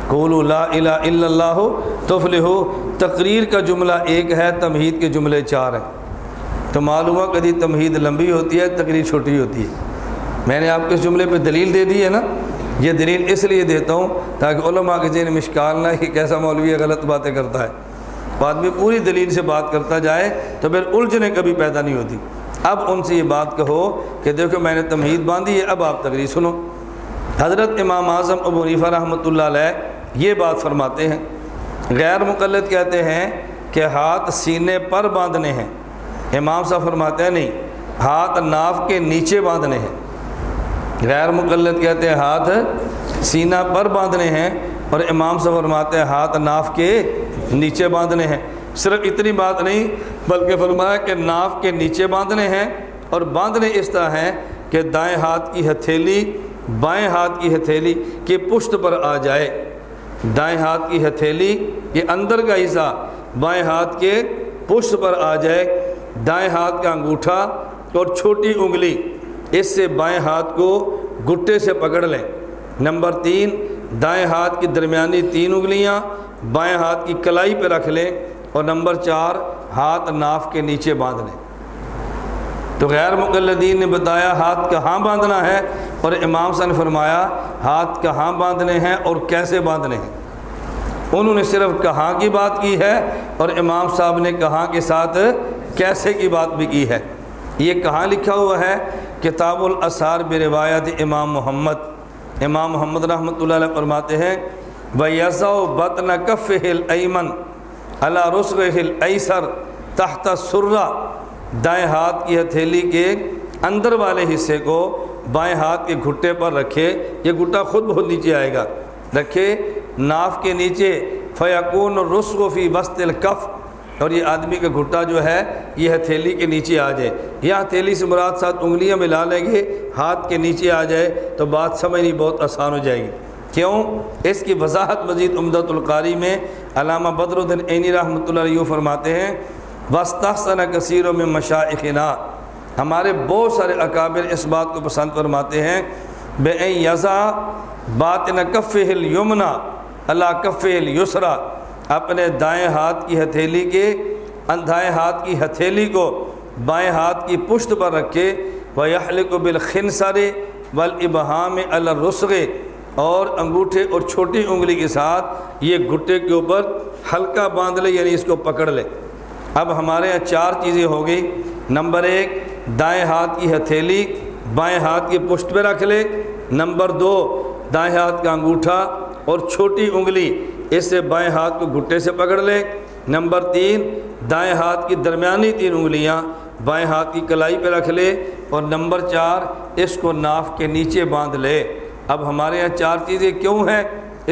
قولوا لا الہ الا اللہ تفلحوا۔ تقریر کا جملہ 1 ہے، تمہید کے جملے 4 ہیں۔ تو معلوم ہے کبھی تمہید لمبی ہوتی ہے، تقریر چھوٹی ہوتی ہے۔ میں نے آپ کے اس جملے پہ دلیل دے دی ہے نا، یہ دلیل اس لیے دیتا ہوں تاکہ علماء کے ذہن میں اشکال نہ کہ کیسا مولوی غلط باتیں کرتا ہے۔ آدمی پوری دلیل سے بات کرتا جائے تو پھر الجھنیں کبھی پیدا نہیں ہوتی۔ اب ان سے یہ بات کہو کہ دیکھو میں نے تمہید باندھی ہے، اب آپ تقریر سنو۔ حضرت امام اعظم ابو حنیفہ رحمۃ اللہ علیہ یہ بات فرماتے ہیں، غیر مقلد کہتے ہیں کہ ہاتھ سینے پر باندھنے ہیں، امام صاحب فرماتے ہیں نہیں، ہاتھ ناف کے نیچے باندھنے ہیں۔ غیر مقلد کہتے ہیں ہاتھ سینہ پر باندھنے ہیں، اور امام صاحب فرماتے ہیں ہاتھ ناف کے نیچے باندھنے ہیں۔ صرف اتنی بات نہیں بلکہ فرمایا کہ ناف کے نیچے باندھنے ہیں، اور باندھنے اس طرح ہیں کہ دائیں ہاتھ کی ہتھیلی بائیں ہاتھ کی ہتھیلی کے پشت پر آ جائے، دائیں ہاتھ کی ہتھیلی کے اندر کا حصہ بائیں ہاتھ کے پشت پر آ جائے، دائیں ہاتھ کا انگوٹھا اور چھوٹی انگلی اس سے بائیں ہاتھ کو گھٹے سے پکڑ لیں۔ نمبر 3، دائیں ہاتھ کی درمیانی 3 انگلیاں بائیں ہاتھ کی کلائی پہ رکھ لیں، اور نمبر 4، ہاتھ ناف کے نیچے باندھ لیں۔ تو غیر مقلدین نے بتایا ہاتھ کہاں باندھنا ہے، اور امام صاحب نے فرمایا ہاتھ کہاں باندھنے ہیں اور کیسے باندھنے ہیں۔ انہوں نے صرف کہاں کی بات کی ہے، اور امام صاحب نے کہاں کے ساتھ کیسے کی بات بھی کی ہے۔ یہ کہاں لکھا ہوا ہے؟ کتاب الاثار بروایت امام محمد۔ امام محمد رحمۃ اللہ علیہ فرماتے ہیں وَيَضَعُ بَطْنَ كَفِّهِ الْأَيْمَنِ عَلَى رُسْغِهِ الْأَيْسَرِ تحت السُّرَّةِ، دائیں ہاتھ کی ہتھیلی کے اندر والے حصے کو بائیں ہاتھ کے گھٹے پر رکھے، یہ گھٹا خود بہت نیچے آئے گا، رکھے ناف کے نیچے، فَيَكُونُ الرُّسْغُ فِي وسط الْكَفِّ، اور یہ آدمی کا گھٹا جو ہے یہ ہتھیلی کے نیچے آ جائے، یا ہتھیلی سے مراد 7 انگلیاں ملا لیں گے، ہاتھ کے نیچے آ جائے تو بات سمجھنی بہت آسان ہو جائے گی۔ کیوں؟ اس کی وضاحت مزید عمدۃ القاری میں علامہ بدر الدین عینی رحمۃ اللہ علیہ فرماتے ہیں وَاسْتَحْسَنَ كَثِيرٌ مِّن مَشَائِخِنَا، ہمارے بہت سارے اکابر اس بات کو پسند فرماتے ہیں بِأَن يَضَعَ بَاطِنَ كَفِّهِ الْيُمْنَى عَلَى كَفِّهِ الْيُسْرَى، اپنے دائیں ہاتھ کی ہتھیلی کے دائیں ہاتھ کی ہتھیلی کو بائیں ہاتھ کی پشت پر رکھے، وَيَحْلِقُ بِالْخِنْصَرِ وَالْإِبْهَامِ عَلَى الرُّسْغِ، اور انگوٹھے اور چھوٹی انگلی کے ساتھ یہ گھٹے کے اوپر ہلکا باندھ لے، یعنی اس کو پکڑ لے۔ اب ہمارے یہاں چار چیزیں ہو گئی۔ نمبر ایک، دائیں ہاتھ کی ہتھیلی بائیں ہاتھ کی پشت پہ رکھ لے۔ نمبر دو، دائیں ہاتھ کا انگوٹھا اور چھوٹی انگلی اس سے بائیں ہاتھ کو گھٹے سے پکڑ لے۔ نمبر تین، دائیں ہاتھ کی درمیانی تین انگلیاں بائیں ہاتھ کی کلائی پہ رکھ لے۔ اور نمبر چار، اس کو ناف کے نیچے باندھ لے۔ اب ہمارے یہاں چار چیزیں کیوں ہیں؟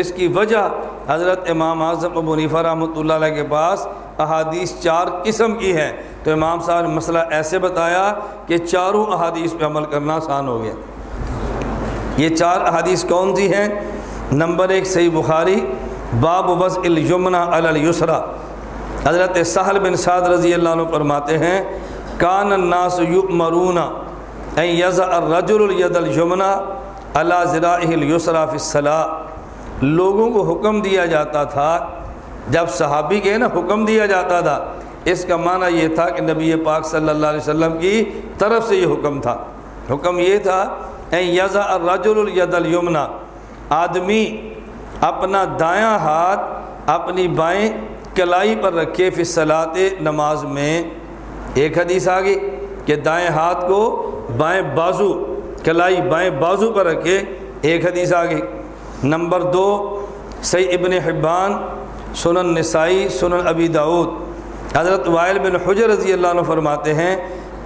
اس کی وجہ حضرت امام اعظم ابو حنیفہ رحمۃ اللہ علیہ کے پاس احادیث چار قسم کی ہیں، تو امام صاحب نے مسئلہ ایسے بتایا کہ چاروں احادیث پہ عمل کرنا آسان ہو گیا۔ یہ چار احادیث کون سی ہیں؟ نمبر ایک، صحیح بخاری، باب وضع الیمنی علی الیسری، حضرت سہل بن سعد رضی اللہ عنہ فرماتے ہیں کان الناس یؤمرون ان یضع الرجل الید الیمنی علی ذراعہ الیسری فی الصلاۃ، لوگوں کو حکم دیا جاتا تھا، جب صحابی کے نا حکم دیا جاتا تھا، اس کا معنی یہ تھا کہ نبی پاک صلی اللہ علیہ وسلم کی طرف سے یہ حکم تھا۔ حکم یہ تھا ان یضع الرجل الید الیمنی، آدمی اپنا دایاں ہاتھ اپنی بائیں کلائی پر رکھے فی الصلاۃ، نماز میں۔ ایک حدیث آ گئی کہ دائیں ہاتھ کو بائیں بازو کلائی بائیں بازو پر رکھے، ایک حدیث آ گئی۔ نمبر دو، صحیح ابن حبان، سنن نسائی، سنن ابی داؤد، حضرت وائل بن حجر رضی اللہ عنہ فرماتے ہیں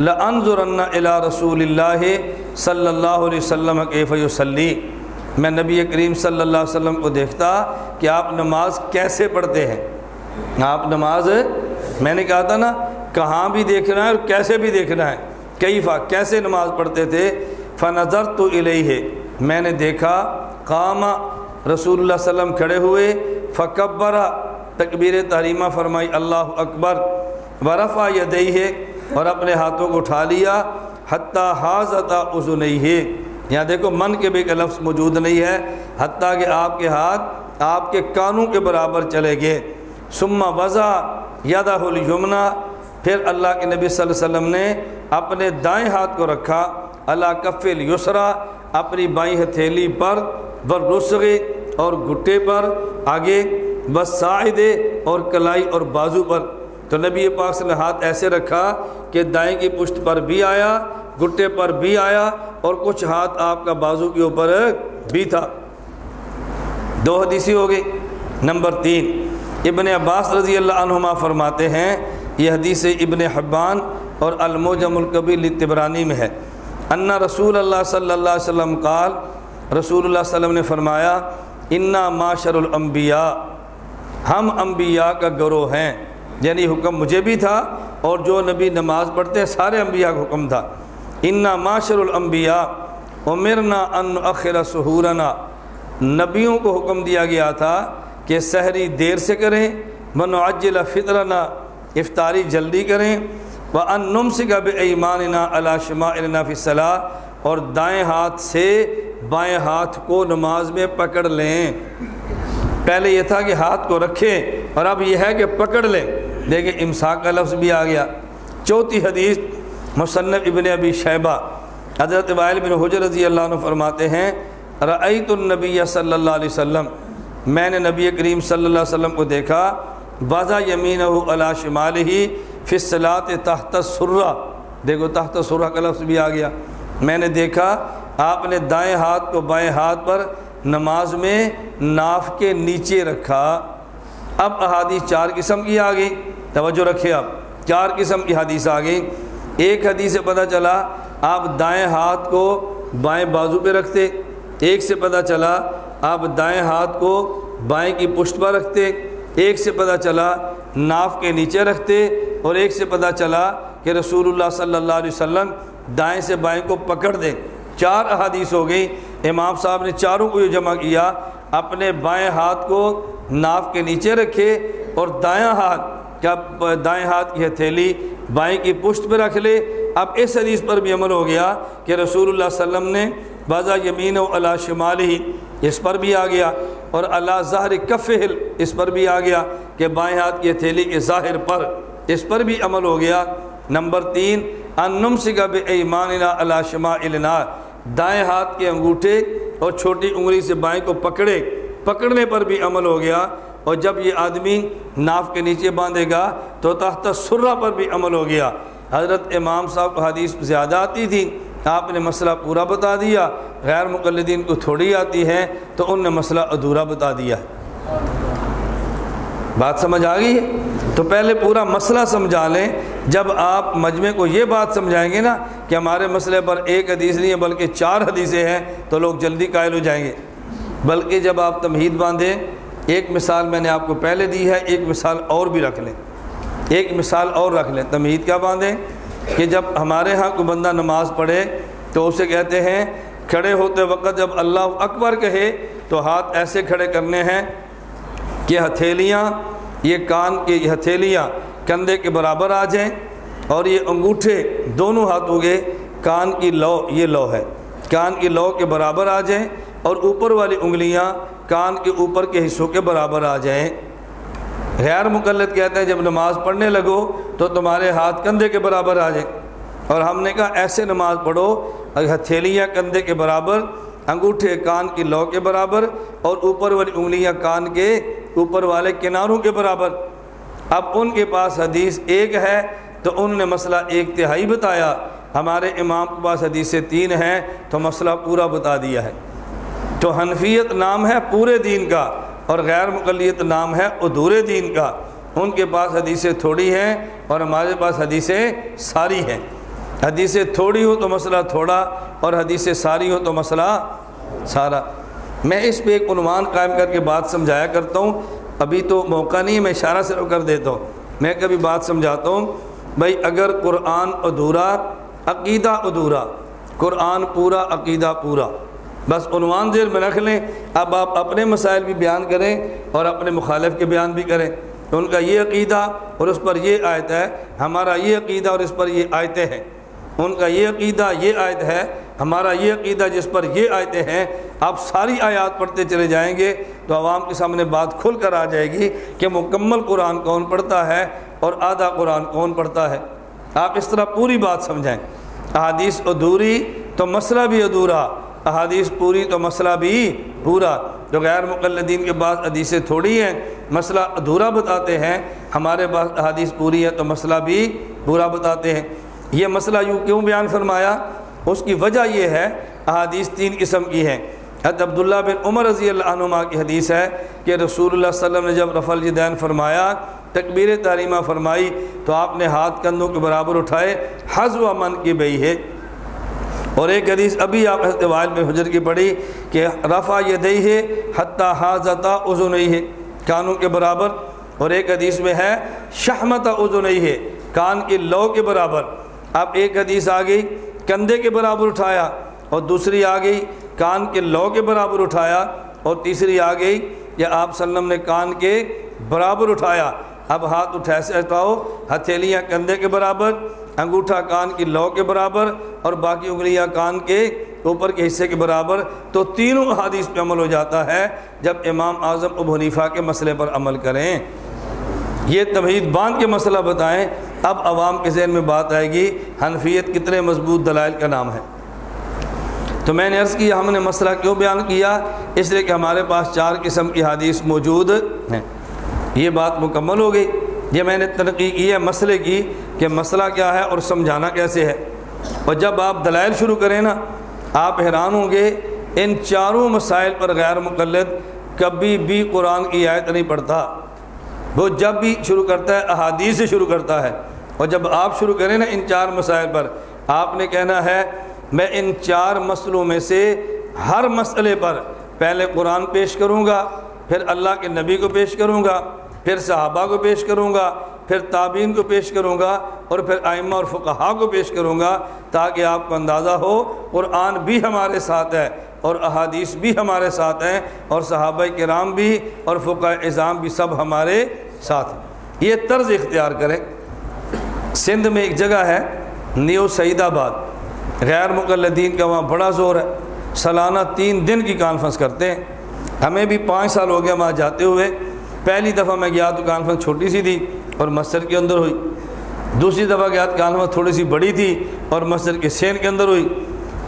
لَأَنظُرَنَّ إِلَىٰ رَسُولِ اللَّهِ صلی اللہ علیہ وسلم کیف یصلی، میں نبی کریم صلی اللہ علیہ وسلم کو دیکھتا کہ آپ نماز کیسے پڑھتے ہیں۔ آپ نماز، میں نے کہا تھا نا کہاں بھی دیکھنا ہے اور کیسے بھی دیکھنا ہے، کیفا کیسے نماز پڑھتے تھے۔ فنظرت الیہ، میں نے دیکھا، قام رسول اللہ صلی اللہ علیہ وسلم کھڑے ہوئے، فکبر تکبیر تحریمہ فرمائی اللہ اکبر، ورفع یدیہ، اور اپنے ہاتھوں کو اٹھا لیا، حتیٰ حاذتا اذنیہ، یہاں دیکھو من کے بھی کا لفظ موجود نہیں ہے، حتیٰ کہ آپ کے ہاتھ آپ کے کانوں کے برابر چلے گئے۔ ثم وضع یدہ الیمنی، پھر اللہ کے نبی صلی اللہ علیہ وسلم نے اپنے دائیں ہاتھ کو رکھا علی کف الیسری، اپنی بائیں ہتھیلی پر، والرسغ، اور گھٹے پر آگے، والساعد، اور کلائی اور بازو پر۔ تو نبی پاک صلی اللہ علیہ وسلم نے ہاتھ ایسے رکھا کہ دائیں کی پشت پر بھی آیا، گھٹے پر بھی آیا، اور کچھ ہاتھ آپ کا بازو کے اوپر بھی تھا۔ دو حدیثی ہو گئی۔ نمبر تین، ابن عباس رضی اللہ عنہما فرماتے ہیں، یہ حدیث ابن حبان اور المعجم الکبیر للطبرانی میں ہے، ان رسول اللہ صلی اللہ علیہ وسلم قال، رسول اللہ صلی اللہ علیہ وسلم نے فرمایا انا معاشر الانبیاء، ہم انبیاء کا گروہ ہیں، یعنی حکم مجھے بھی تھا اور جو نبی نماز پڑھتے ہیں سارے انبیاء کا حکم تھا۔ انا معاشر الانبیاء امرنا ان نؤخر سحورنا، نبیوں کو حکم دیا گیا تھا کہ سحری دیر سے کریں، ونعجل فطرنا، افطاری جلدی کریں، وان نمسک بایماننا علی شمائلنا فی الصلاۃ، اور دائیں ہاتھ سے بائیں ہاتھ کو نماز میں پکڑ لیں۔ پہلے یہ تھا کہ ہاتھ کو رکھیں، اور اب یہ ہے کہ پکڑ لیں، دیکھیں امساک کا لفظ بھی آ گیا۔ چوتھی حدیث، مصنف ابن ابی شیبہ، حضرت وائل بن حجر رضی اللہ عنہ فرماتے ہیں رأیت النبی صلی اللہ علیہ وسلم، میں نے نبی کریم صلی اللہ علیہ وسلم کو دیکھا، وضع یمینہ علی شمالہ فی الصلاۃ تحت السرہ، دیکھو تحت السرہ کا لفظ بھی آ گیا۔ میں نے دیکھا آپ نے دائیں ہاتھ کو بائیں ہاتھ پر نماز میں ناف کے نیچے رکھا۔ اب احادیث چار قسم کی آ گئی، توجہ رکھے، اب چار قسم کی حدیث آ گئی۔ ایک حدیث سے پتہ چلا آپ دائیں ہاتھ کو بائیں بازو پہ رکھتے، ایک سے پتہ چلا آپ دائیں ہاتھ کو بائیں کی پشت پر رکھتے، ایک سے پتہ چلا ناف کے نیچے رکھتے، اور ایک سے پتہ چلا کہ رسول اللہ صلی اللہ علیہ وسلم دائیں سے بائیں کو پکڑ دیں۔ چار احادیث ہو گئی۔ امام صاحب نے چاروں کو یہ جمع کیا، اپنے بائیں ہاتھ کو ناف کے نیچے رکھے اور دایاں ہاتھ کہ اب دائیں ہاتھ کی ہتھیلی بائیں کی پشت پہ رکھ لے۔ اب اس حدیث پر بھی عمل ہو گیا کہ رسول اللہ صلی اللہ علیہ وسلم نے وضع یمین و علی شمالہ، اس پر بھی آ گیا، اور علی ظاہر کفہ، اس پر بھی آ گیا کہ بائیں ہاتھ کی ہتھیلی کے ظاہر پر، اس پر بھی عمل ہو گیا۔ نمبر 3 ان نمسک بایماننا علی شمائلنا، دائیں ہاتھ کے انگوٹھے اور چھوٹی انگلی سے بائیں کو پکڑنے پر بھی عمل ہو گیا۔ اور جب یہ آدمی ناف کے نیچے باندھے گا تو تحت سرہ پر بھی عمل ہو گیا۔ حضرت امام صاحب کو حدیث زیادہ آتی تھی، آپ نے مسئلہ پورا بتا دیا، غیر مقلدین کو تھوڑی آتی ہے تو ان نے مسئلہ ادھورا بتا دیا۔ بات سمجھ آ گئی ہے؟ تو پہلے پورا مسئلہ سمجھا لیں۔ جب آپ مجمع کو یہ بات سمجھائیں گے نا کہ ہمارے مسئلے پر ایک حدیث نہیں ہے بلکہ 4 حدیثیں ہیں، تو لوگ جلدی قائل ہو جائیں گے۔ بلکہ جب آپ تمہید باندھیں، ایک مثال میں نے آپ کو پہلے دی ہے، ایک مثال اور بھی رکھ لیں، ایک مثال اور رکھ لیں۔ تمہید کیا باندھیں کہ جب ہمارے ہاں کوئی بندہ نماز پڑھے تو اسے کہتے ہیں کھڑے ہوتے وقت جب اللہ اکبر کہے تو ہاتھ ایسے کھڑے کرنے ہیں کہ ہتھیلیاں، یہ کان کی ہتھیلیاں کندھے کے برابر آ جائیں، اور یہ انگوٹھے دونوں ہاتھوں کے کان کی لو، یہ لو ہے، کان کی لو کے برابر آ جائیں، اور اوپر والی انگلیاں کان کے اوپر کے حصوں کے برابر آ جائیں۔ غیر مقلد کہتے ہیں جب نماز پڑھنے لگو تو تمہارے ہاتھ کندھے کے برابر آ جائیں، اور ہم نے کہا ایسے نماز پڑھو ہتھیلیاں کندھے کے برابر، انگوٹھے کان کی لو کے برابر، اور اوپر والی انگلیاں کان کے اوپر والے کناروں کے برابر۔ اب ان کے پاس حدیث ایک ہے تو انہوں نے مسئلہ 1/3 بتایا، ہمارے امام کے پاس حدیثیں 3 ہیں تو مسئلہ پورا بتا دیا ہے۔ تو حنفیت نام ہے پورے دین کا، اور غیر مقلدیت نام ہے ادھورے دین کا۔ ان کے پاس حدیثیں تھوڑی ہیں اور ہمارے پاس حدیثیں ساری ہیں۔ حدیثیں تھوڑی ہو تو مسئلہ تھوڑا، اور حدیثیں ساری ہو تو مسئلہ سارا۔ میں اس پہ ایک عنوان قائم کر کے بات سمجھایا کرتا ہوں، ابھی تو موقع نہیں، میں اشارہ سے کر دیتا ہوں، میں کبھی بات سمجھاتا ہوں۔ بھائی اگر قرآن ادھورا، عقیدہ ادھورا، قرآن پورا، عقیدہ پورا، بس عنوان ذہن میں رکھ لیں۔ اب آپ اپنے مسائل بھی بیان کریں اور اپنے مخالف کے بیان بھی کریں، تو ان کا یہ عقیدہ اور اس پر یہ آیت ہے، ہمارا یہ عقیدہ اور اس پر یہ آیتیں ہیں۔ ان کا یہ عقیدہ یہ آیت ہے، ہمارا یہ عقیدہ جس پر یہ آیتیں ہیں۔ آپ ساری آیات پڑھتے چلے جائیں گے تو عوام کے سامنے بات کھل کر آ جائے گی کہ مکمل قرآن کون پڑھتا ہے اور آدھا قرآن کون پڑھتا ہے۔ آپ اس طرح پوری بات سمجھائیں۔ احادیث ادھوری تو مسئلہ بھی ادھورا، احادیث پوری تو مسئلہ بھی پورا۔ جو غیر مقلدین کے بعد حدیثیں تھوڑی ہیں، مسئلہ ادھورا بتاتے ہیں، ہمارے پاس احادیث پوری ہے تو مسئلہ بھی پورا بتاتے ہیں۔ یہ مسئلہ یوں کیوں بیان فرمایا؟ اس کی وجہ یہ ہے، احادیث 3 قسم کی ہیں۔ حضرت عبداللہ بن عمر رضی اللہ عنہما کی حدیث ہے کہ رسول اللہ صلی اللہ علیہ وسلم نے جب رفع الیدین فرمایا، تکبیر تحریمہ فرمائی، تو آپ نے ہاتھ کندھوں کے برابر اٹھائے، حذو منکبیہ ہے۔ اور ایک حدیث ابھی آپ حضرت وائل بن حجر کی پڑھی کہ رفع یدیہ حتی حاذتا اذنیہ، کانوں کے برابر، اور ایک حدیث میں ہے شحمت اذنیہ، کان کی لو کے برابر۔ اب ایک حدیث آ گئی کندھے کے برابر اٹھایا، اور دوسری آ گئی کان کے لو کے برابر اٹھایا، اور تیسری آ گئی کہ آپ صلی اللہ علیہ وسلم نے کان کے برابر اٹھایا۔ اب ہاتھ اٹھاؤ، ہتھیلیاں کندھے کے برابر، انگوٹھا کان کی لو کے برابر، اور باقی انگلیاں کان کے اوپر کے حصے کے برابر، تو تینوں احادیث پہ عمل ہو جاتا ہے جب امام اعظم ابو حنیفہ کے مسئلے پر عمل کریں۔ یہ تمہید باندھ کے مسئلہ بتائیں، اب عوام کے ذہن میں بات آئے گی حنفیت کتنے مضبوط دلائل کا نام ہے۔ تو میں نے عرض کیا ہم نے مسئلہ کیوں بیان کیا؟ اس لیے کہ ہمارے پاس 4 قسم کی حدیث موجود ہیں۔ یہ بات مکمل ہو گئی۔ یہ میں نے تنقیح کی ہے مسئلے کی کہ مسئلہ کیا ہے اور سمجھانا کیسے ہے، اور جب آپ دلائل شروع کریں نا آپ حیران ہوں گے۔ ان 4 مسائل پر غیر مقلد کبھی بھی قرآن کی آیت نہیں پڑھتا، وہ جب بھی شروع کرتا ہے احادیث سے شروع کرتا ہے۔ اور جب آپ شروع کریں نا ان 4 مسائل پر، آپ نے کہنا ہے میں ان 4 مسئلوں میں سے ہر مسئلے پر پہلے قرآن پیش کروں گا، پھر اللہ کے نبی کو پیش کروں گا، پھر صحابہ کو پیش کروں گا، پھر تابعین کو پیش کروں گا، اور پھر ائمہ اور فقہا کو پیش کروں گا، تاکہ آپ کو اندازہ ہو قرآن بھی ہمارے ساتھ ہے اور احادیث بھی ہمارے ساتھ ہیں، اور صحابہ کرام بھی اور فقہاء اعظام بھی سب ہمارے ساتھ ہیں۔ یہ طرز اختیار کریں۔ سندھ میں ایک جگہ ہے نیو سعید آباد، غیر مقلدین کا وہاں بڑا زور ہے، سالانہ 3 دن کی کانفرنس کرتے ہیں۔ ہمیں بھی 5 سال ہو گیا وہاں جاتے ہوئے۔ پہلی دفعہ میں گیا تو کانفرنس چھوٹی سی تھی اور مسجد کے اندر ہوئی، دوسری دفعہ گیا تو کانفرنس تھوڑی سی بڑی تھی اور مسجد کے سین کے اندر ہوئی،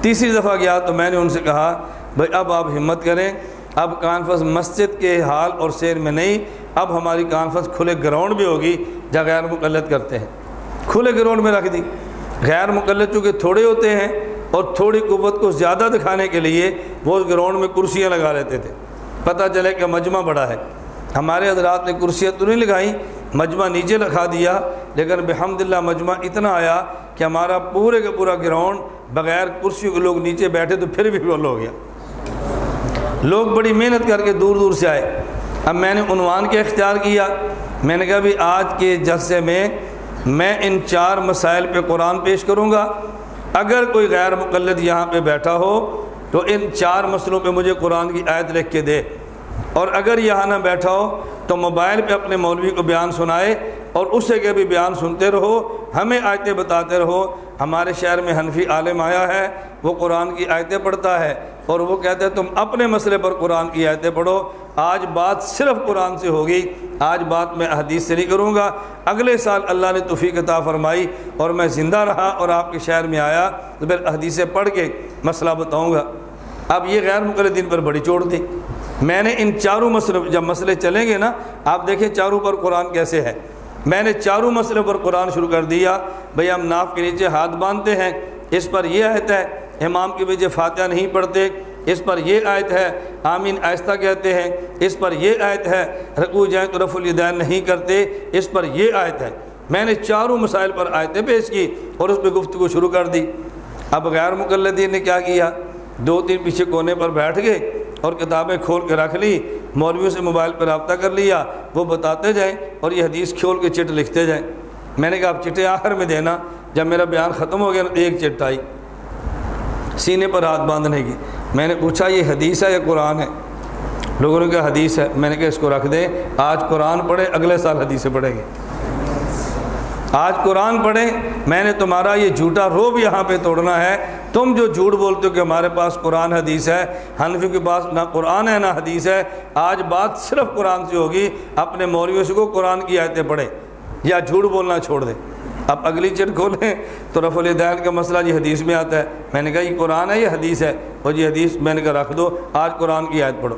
تیسری دفعہ گیا تو میں نے ان سے کہا بھائی اب آپ ہمت کریں، اب کانفرنس مسجد کے حال اور سیر میں نہیں، اب ہماری کانفرنس کھلے گراؤنڈ میں ہوگی جہاں غیر مقلد کرتے ہیں۔ کھلے گراؤنڈ میں رکھ دی۔ غیر مقلد چونکہ تھوڑے ہوتے ہیں اور تھوڑی قوت کو زیادہ دکھانے کے لیے وہ اس گراؤنڈ میں کرسیاں لگا لیتے تھے، پتہ چلے کہ مجمع بڑا ہے۔ ہمارے حضرات نے کرسیاں تو نہیں لگائیں، مجمع نیچے رکھا دیا، لیکن بحمدللہ مجمع اتنا آیا کہ ہمارا پورے کا پورا گراؤنڈ بغیر کرسیوں کے لوگ نیچے بیٹھے تو پھر بھی فل ہو گیا۔ لوگ بڑی محنت کر کے دور دور سے آئے۔ اب میں نے عنوان کیا اختیار کیا، میں نے کہا بھی آج کے جلسے میں میں ان 4 مسائل پہ قرآن پیش کروں گا، اگر کوئی غیر مقلد یہاں پہ بیٹھا ہو تو ان 4 مسئلوں پہ مجھے قرآن کی آیت لکھ کے دے، اور اگر یہاں نہ بیٹھا ہو تو موبائل پہ اپنے مولوی کو بیان سنائے اور اسے کے بھی بیان سنتے رہو، ہمیں آیتیں بتاتے رہو۔ ہمارے شہر میں حنفی عالم آیا ہے، وہ قرآن کی آیتیں پڑھتا ہے اور وہ کہتے ہیں تم اپنے مسئلے پر قرآن کی آیتیں پڑھو۔ آج بات صرف قرآن سے ہوگی، آج بات میں حدیث سے نہیں کروں گا۔ اگلے سال اللہ نے توفیق عطا فرمائی اور میں زندہ رہا اور آپ کے شہر میں آیا تو پھر حدیثیں پڑھ کے مسئلہ بتاؤں گا۔ اب یہ غیر مقلدین پر بڑی چوٹ دی۔ میں نے ان 4 مسئلوں جب مسئلے چلیں گے نا، آپ دیکھیں 4 پر قرآن کیسے ہے۔ میں نے 4 مسئلوں پر قرآن شروع کر دیا۔ بھئی ہم ناف کے نیچے ہاتھ باندھتے ہیں، اس پر یہ آیت ہے، امام کے پیچھے فاتحہ نہیں پڑھتے، اس پر یہ آیت ہے، آمین آہستہ کہتے ہیں، اس پر یہ آیت ہے، رکوع جائیں تو رفع الیدین نہیں کرتے، اس پر یہ آیت ہے۔ میں نے 4 مسائل پر آیتیں پیش کی اور اس پہ گفتگو شروع کر دی۔ اب غیر مقلدین نے کیا کیا، 2-3 پیچھے کونے پر بیٹھ گئے اور کتابیں کھول کے رکھ لی، مولویوں سے موبائل پر رابطہ کر لیا، وہ بتاتے جائیں اور یہ حدیث کھول کے چٹ لکھتے جائیں۔ میں نے کہا آپ چٹیں آخر میں دینا، جب میرا بیان ختم ہو گیا نا، ایک چٹ آئی سینے پر ہاتھ باندھنے کی۔ میں نے پوچھا یہ حدیث ہے یا قرآن ہے؟ لوگوں نے کہا حدیث ہے۔ میں نے کہا اس کو رکھ دیں، آج قرآن پڑھے، اگلے سال حدیثیں پڑھیں گے۔ آج قرآن پڑھیں، میں نے تمہارا یہ جھوٹا روب یہاں پہ توڑنا ہے۔ تم جو جھوٹ بولتے ہو کہ ہمارے پاس قرآن حدیث ہے، حنفی کے پاس نہ قرآن ہے نہ حدیث ہے، آج بات صرف قرآن سے ہوگی۔ اپنے مولویوں سے کو قرآن کی آیتیں پڑھیں یا جھوٹ بولنا چھوڑ دیں۔ اب اگلی چٹ کھولیں تو رفع الیدین کا مسئلہ یہ حدیث میں آتا ہے۔ میں نے کہا یہ قرآن ہے یہ حدیث ہے، اور یہ حدیث میں نے کہا رکھ دو، آج قرآن کی آیت پڑھو۔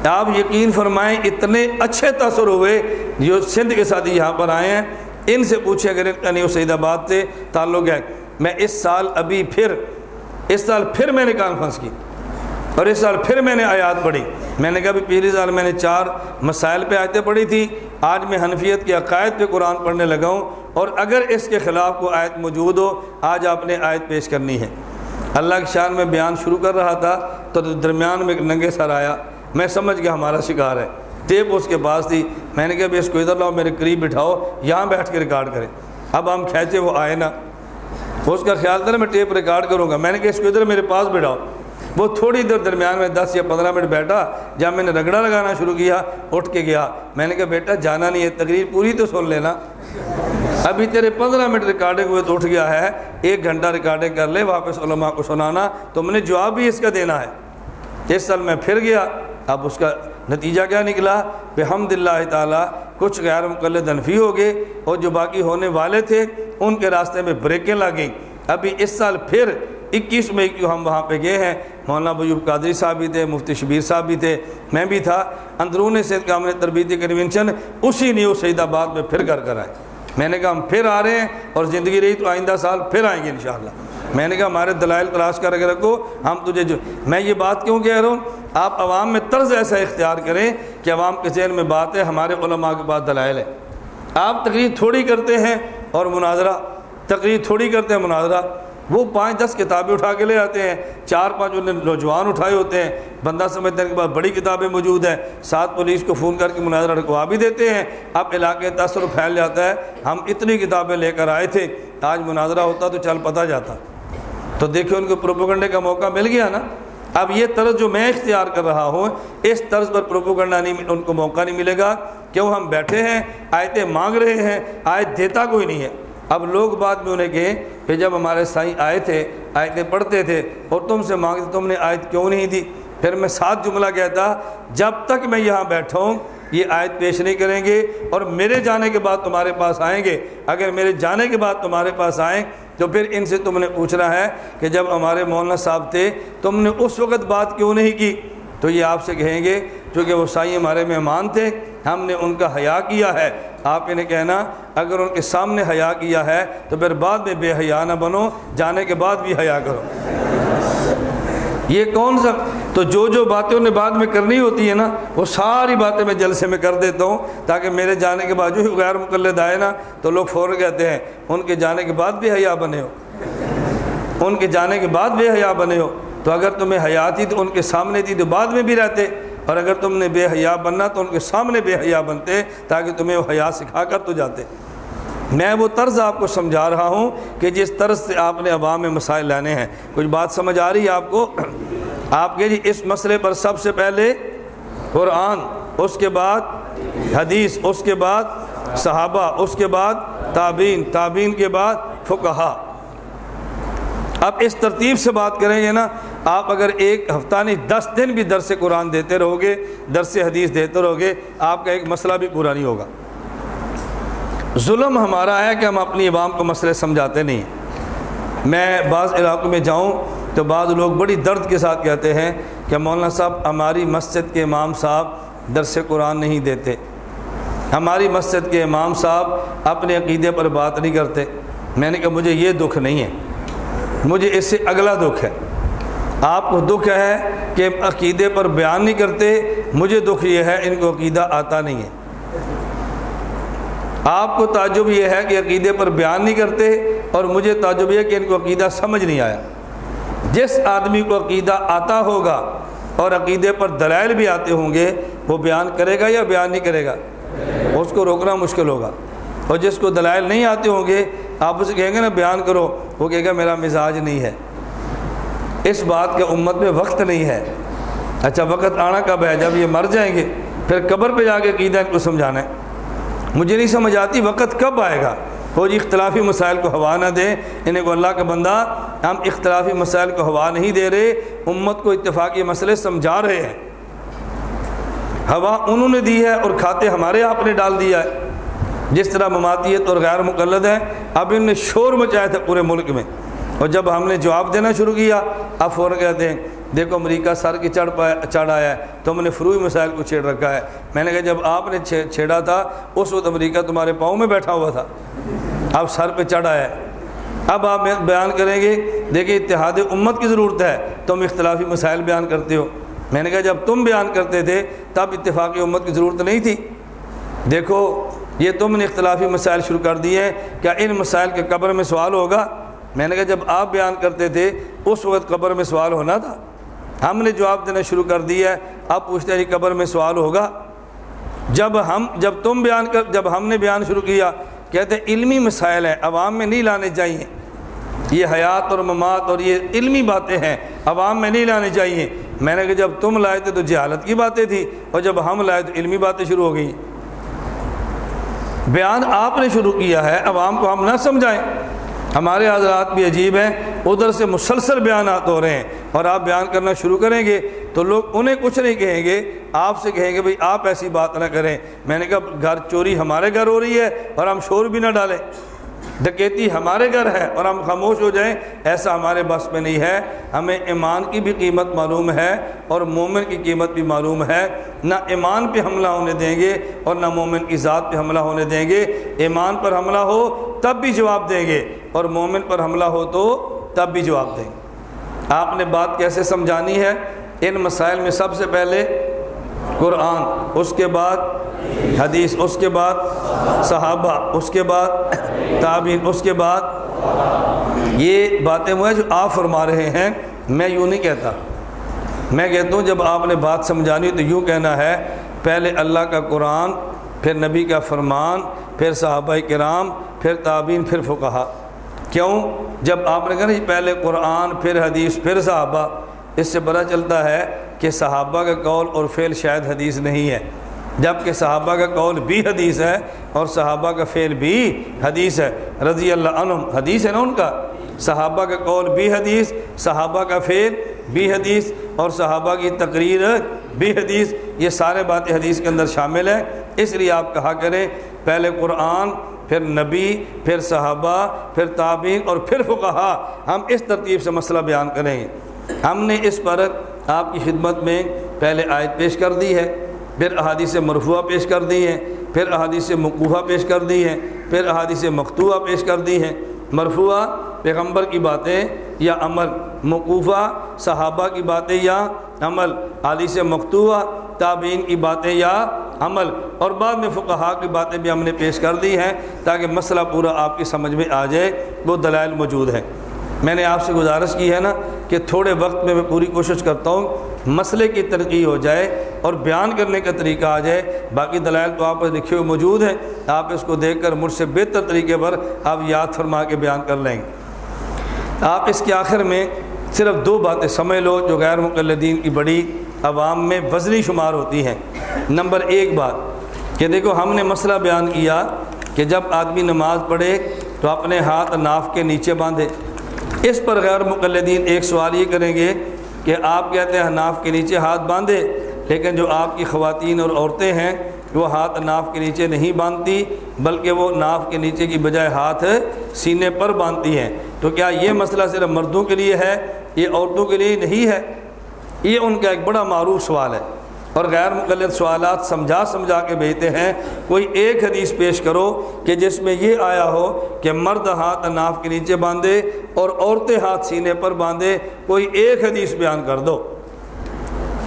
آپ یقین فرمائیں اتنے اچھے تاثر ہوئے جو سندھ کے ساتھ یہاں پر آئے ہیں، ان سے پوچھے اگر ان کا نیو سعید آباد سے تعلق ہے۔ میں اس سال پھر میں نے کانفرنس کی اور اس سال پھر میں نے آیات پڑھی۔ میں نے کہا بھی پچھلے سال میں نے 4 مسائل پہ آیتیں پڑھی تھی، آج میں حنفیت کے عقائد پہ قرآن پڑھنے لگا ہوں، اور اگر اس کے خلاف کوئی آیت موجود ہو آج آپ نے آیت پیش کرنی ہے۔ اللہ کی شان میں بیان شروع کر رہا تھا تو درمیان میں ایک ننگے سر آیا، میں سمجھ گیا ہمارا شکار ہے، ٹیپ اس کے پاس تھی۔ میں نے کہا بھی اس کو ادھر لاؤ، میرے قریب بٹھاؤ، یہاں بیٹھ کے ریکارڈ کریں۔ اب ہم کھینچے، وہ آئے نا، اس کا خیال تھا میں ٹیپ ریکارڈ کروں گا۔ میں نے کہا اس کو ادھر میرے پاس بٹھاؤ۔ وہ تھوڑی دیر درمیان میں 10 یا 15 منٹ بیٹھا، جب میں نے رگڑا لگانا شروع کیا اٹھ کے گیا۔ میں نے کہا بیٹا جانا نہیں ہے، تقریر پوری تو سن لینا، ابھی تیرے 15 منٹ ریکارڈنگ ہوئے تو اٹھ گیا ہے، 1 گھنٹہ ریکارڈنگ کر لے، واپس علماء کو سنانا، تو میں نے جواب بھی اس کا دینا ہے۔ اس سال میں پھر گیا، اب اس کا نتیجہ کیا نکلا؟ بحمدللہ تعالیٰ کچھ غیر مقلد حنفی ہو گئے اور جو باقی ہونے والے تھے ان کے راستے میں بریکیں لگ گئیں۔ ابھی اس سال پھر 21 مئی کو ہم وہاں پہ گئے ہیں، مولانا ایوب قادری صاحب بھی تھے، مفتی شبیر صاحب بھی تھے، میں بھی تھا۔ اندرون صحت کا ہم نے تربیتی کنونشن اسی نیو سعید آباد میں پھر کر آئے۔ میں نے کہا ہم پھر آ رہے ہیں اور زندگی رہی تو آئندہ سال پھر آئیں گے انشاءاللہ۔ میں نے کہا ہمارے دلائل تلاش کر کے رکھو، ہم تجھے میں یہ بات کیوں کہہ رہا ہوں، آپ عوام میں طرز ایسا اختیار کریں کہ عوام کے ذہن میں بات ہے ہمارے علماء کے پاس دلائل ہے۔ آپ تقریر تھوڑی کرتے ہیں اور مناظرہ، تقریر تھوڑی کرتے ہیں مناظرہ، وہ 5-10 کتابیں اٹھا کے لے آتے ہیں، 4-5 انہیں نوجوان اٹھائے ہوتے ہیں، بندہ سمجھتے ہیں کہ بڑی کتابیں موجود ہیں، 7 پولیس کو فون کر کے مناظرہ رکھوا بھی دیتے ہیں۔ اب علاقے تاثر پھیل جاتا ہے، ہم اتنی کتابیں لے کر آئے تھے، آج مناظرہ ہوتا تو چل پتہ جاتا۔ تو دیکھیں ان کو پروپیگنڈے کا موقع مل گیا نا۔ اب یہ طرز جو میں اختیار کر رہا ہوں، اس طرز پر پروپیگنڈا نہیں، ان کو موقع نہیں ملے گا، کیوں ہم بیٹھے ہیں آیتیں مانگ رہے ہیں، آیت دیتا کوئی نہیں ہے۔ اب لوگ بعد میں انہیں کہیں کہ جب ہمارے سائیں آئے تھے آیتیں پڑھتے تھے اور تم سے مانگتے تم نے آیت کیوں نہیں دی؟ پھر میں 7 جملہ کہتا، جب تک میں یہاں بیٹھا ہوں یہ آیت پیش نہیں کریں گے، اور میرے جانے کے بعد تمہارے پاس آئیں گے۔ اگر میرے جانے کے بعد تمہارے پاس آئیں تو پھر ان سے تم نے پوچھنا ہے کہ جب ہمارے مولانا صاحب تھے تم نے اس وقت بات کیوں نہیں کی؟ تو یہ آپ سے کہیں گے چونکہ وہ سائیں ہمارے مہمان تھے، ہم نے ان کا حیا کیا ہے۔ آپ انہیں کہنا اگر ان کے سامنے حیا کیا ہے تو پھر بعد میں بے حیا نہ بنو، جانے کے بعد بھی حیا کرو۔ یہ کون سا؟ تو جو باتیں انہیں بعد میں کرنی ہوتی ہے نا، وہ ساری باتیں میں جلسے میں کر دیتا ہوں تاکہ میرے جانے کے بعد جو غیر مقلد آئے نا تو لوگ فوراً کہتے ہیں ان کے جانے کے بعد بھی حیا بنے ہو، ان کے جانے کے بعد بے حیا بنے ہو۔ تو اگر تمہیں حیا تھی تو ان کے سامنے تھی تو بعد میں بھی رہتے، اور اگر تم نے بے حیا بننا تو ان کے سامنے بے حیا بنتے تاکہ تمہیں وہ حیا سکھا کر تو جاتے۔ میں وہ طرز آپ کو سمجھا رہا ہوں کہ جس طرز سے آپ نے عوام میں مسائل لانے ہیں۔ کچھ بات سمجھ آ رہی ہے آپ کو؟ آپ کے جی اس مسئلے پر سب سے پہلے قرآن، اس کے بعد حدیث، اس کے بعد صحابہ، اس کے بعد تابعین، تابعین کے بعد فقہا۔ اب اس ترتیب سے بات کریں گے نا، آپ اگر ایک ہفتہ نہیں 10 دن بھی درس قرآن دیتے رہو گے، درس حدیث دیتے رہو گے، آپ کا ایک مسئلہ بھی پورا نہیں ہوگا۔ ظلم ہمارا ہے کہ ہم اپنی عوام کو مسئلے سمجھاتے نہیں ہیں۔ میں بعض علاقوں میں جاؤں تو بعض لوگ بڑی درد کے ساتھ کہتے ہیں کہ مولانا صاحب ہماری مسجد کے امام صاحب درس قرآن نہیں دیتے، ہماری مسجد کے امام صاحب اپنے عقیدے پر بات نہیں کرتے۔ میں نے کہا مجھے یہ دکھ نہیں ہے، مجھے اس سے اگلا دکھ ہے۔ آپ کو دکھ ہے کہ عقیدے پر بیان نہیں کرتے، مجھے دکھ یہ ہے ان کو عقیدہ آتا نہیں ہے۔ آپ کو تعجب یہ ہے کہ عقیدے پر بیان نہیں کرتے، اور مجھے تعجب یہ ہے کہ ان کو عقیدہ سمجھ نہیں آیا۔ جس آدمی کو عقیدہ آتا ہوگا اور عقیدے پر دلائل بھی آتے ہوں گے وہ بیان کرے گا یا بیان نہیں کرے گا؟ اس کو روکنا مشکل ہوگا۔ اور جس کو دلائل نہیں آتے ہوں گے آپ اسے کہیں گے نا بیان کرو، وہ کہے گا میرا مزاج نہیں ہے۔ اس بات کا امت میں وقت نہیں ہے۔ اچھا وقت آنا کب ہے؟ جب یہ مر جائیں گے، پھر قبر پہ جا کے عقیدہ ان کو سمجھانا ہے۔ مجھے نہیں سمجھ آتی وقت کب آئے گا۔ وہ جی اختلافی مسائل کو ہوا نہ دیں، انہیں کو اللہ کا بندہ ہم اختلافی مسائل کو ہوا نہیں دے رہے، امت کو اتفاقی مسئلے سمجھا رہے ہیں۔ ہوا انہوں نے دی ہے اور کھاتے ہمارے آپ نے ڈال دیا ہے۔ جس طرح مماتیت اور غیر مقلد ہیں، اب ان نے شور مچایا تھا پورے ملک میں، اور جب ہم نے جواب دینا شروع کیا اب فوراً کہتے ہیں دیکھو امریکہ سر کی چڑھ آیا ہے، تم نے فروئی مسائل کو چھیڑ رکھا ہے۔ میں نے کہا جب آپ نے چھیڑا تھا اس وقت امریکہ تمہارے پاؤں میں بیٹھا ہوا تھا، اب سر پہ چڑھ آیا ہے۔ اب آپ بیان کریں گے دیکھیں اتحاد امت کی ضرورت ہے، تم اختلافی مسائل بیان کرتے ہو۔ میں نے کہا جب تم بیان کرتے تھے تب اتفاقی امت کی ضرورت نہیں تھی۔ دیکھو یہ تم نے اختلافی مسائل شروع کر دیے ہیں، کیا ان مسائل کے قبر میں سوال ہوگا؟ میں نے کہا جب آپ بیان کرتے تھے اس وقت قبر میں سوال ہونا تھا، ہم نے جواب دینا شروع کر دیا ہے، اب پوچھتے ہیں قبر میں سوال ہوگا؟ جب ہم نے بیان شروع کیا کہتے ہیں علمی مسائل ہیں، عوام میں نہیں لانے چاہیے، یہ حیات اور ممات اور یہ علمی باتیں ہیں، عوام میں نہیں لانے چاہیے۔ میں نے کہا جب تم لائے تھے تو جہالت کی باتیں تھی، اور جب ہم لائے تو علمی باتیں شروع ہو گئی۔ بیان آپ نے شروع کیا ہے، عوام کو ہم نہ سمجھائیں۔ ہمارے حضرات بھی عجیب ہیں، ادھر سے مسلسل بیانات ہو رہے ہیں اور آپ بیان کرنا شروع کریں گے تو لوگ انہیں کچھ نہیں کہیں گے، آپ سے کہیں گے بھئی آپ ایسی بات نہ کریں۔ میں نے کہا گھر چوری ہمارے گھر ہو رہی ہے اور ہم شور بھی نہ ڈالیں، ڈکیتی ہمارے گھر ہے اور ہم خاموش ہو جائیں، ایسا ہمارے بس میں نہیں ہے۔ ہمیں ایمان کی بھی قیمت معلوم ہے اور مومن کی قیمت بھی معلوم ہے۔ نہ ایمان پہ حملہ ہونے دیں گے اور نہ مومن کی ذات پہ حملہ ہونے دیں گے۔ ایمان پر حملہ ہو تب بھی جواب دیں گے اور مومن پر حملہ ہو تو تب بھی جواب دیں گے۔ آپ نے بات کیسے سمجھانی ہے؟ ان مسائل میں سب سے پہلے قرآن، اس کے بعد حدیث، اس کے بعد صحابہ، اس کے بعد تابعین، اس کے بعد یہ باتیں وہ ہیں جو آپ فرما رہے ہیں۔ میں یوں نہیں کہتا، میں کہتا ہوں جب آپ نے بات سمجھانی تو یوں کہنا ہے پہلے اللہ کا قرآن، پھر نبی کا فرمان، پھر صحابہ کرام، پھر تابعین، پھر فقہا۔ کیوں؟ جب آپ نے کہا پہلے قرآن پھر حدیث پھر صحابہ، اس سے پتہ چلتا ہے کہ صحابہ کا قول اور فعل شاید حدیث نہیں ہے، جبکہ صحابہ کا قول بھی حدیث ہے اور صحابہ کا فعل بھی حدیث ہے رضی اللہ عنہم، حدیث ہے نا ان کا، صحابہ کا قول بھی حدیث، صحابہ کا فعل بھی حدیث اور صحابہ کی تقریر بھی حدیث، یہ سارے باتیں حدیث کے اندر شامل ہیں۔ اس لیے آپ کہا کریں پہلے قرآن، پھر نبی، پھر صحابہ، پھر تابعین اور پھر فقہا، ہم اس ترتیب سے مسئلہ بیان کریں گے۔ ہم نے اس پر آپ کی خدمت میں پہلے آیت پیش کر دی ہے، پھر احادیث مرفوعہ پیش کر دی ہیں، پھر احادیث موقوفہ پیش کر دی ہیں، پھر احادیث مقطوعہ پیش کر دی ہیں۔ مرفوعہ پیغمبر کی باتیں یا عمل، موقوفہ صحابہ کی باتیں یا عمل، احادیث مقطوعہ تابعین کی باتیں یا عمل، اور بعد میں فقہا کی باتیں بھی ہم نے پیش کر دی ہیں تاکہ مسئلہ پورا آپ کی سمجھ میں آ جائے، وہ دلائل موجود ہیں۔ میں نے آپ سے گزارش کی ہے نا کہ تھوڑے وقت میں پوری کوشش کرتا ہوں مسئلے کی ترقی ہو جائے اور بیان کرنے کا طریقہ آ جائے، باقی دلائل تو آپ پر لکھے ہوئے موجود ہیں، آپ اس کو دیکھ کر مجھ سے بہتر طریقے پر آپ یاد فرما کے بیان کر لیں گے۔ آپ اس کے آخر میں صرف 2 باتیں سمجھ لو جو غیر مقلدین کی بڑی عوام میں وزنی شمار ہوتی ہیں۔ نمبر 1 بات کہ دیکھو ہم نے مسئلہ بیان کیا کہ جب آدمی نماز پڑھے تو اپنے ہاتھ ناف کے نیچے باندھے۔ اس پر غیر مقلدین ایک سوال یہ کریں گے کہ آپ کہتے ہیں ناف کے نیچے ہاتھ باندھے، لیکن جو آپ کی خواتین اور عورتیں ہیں وہ ہاتھ ناف کے نیچے نہیں باندھتی بلکہ وہ ناف کے نیچے کی بجائے ہاتھ سینے پر باندھتی ہیں، تو کیا یہ مسئلہ صرف مردوں کے لیے ہے، یہ عورتوں کے لیے نہیں ہے؟ یہ ان کا ایک بڑا معروف سوال ہے، اور غیر مقلد سوالات سمجھا کے بھیجتے ہیں۔ کوئی ایک حدیث پیش کرو کہ جس میں یہ آیا ہو کہ مرد ہاتھ ناف کے نیچے باندھے اور عورتیں ہاتھ سینے پر باندھے، کوئی ایک حدیث بیان کر دو۔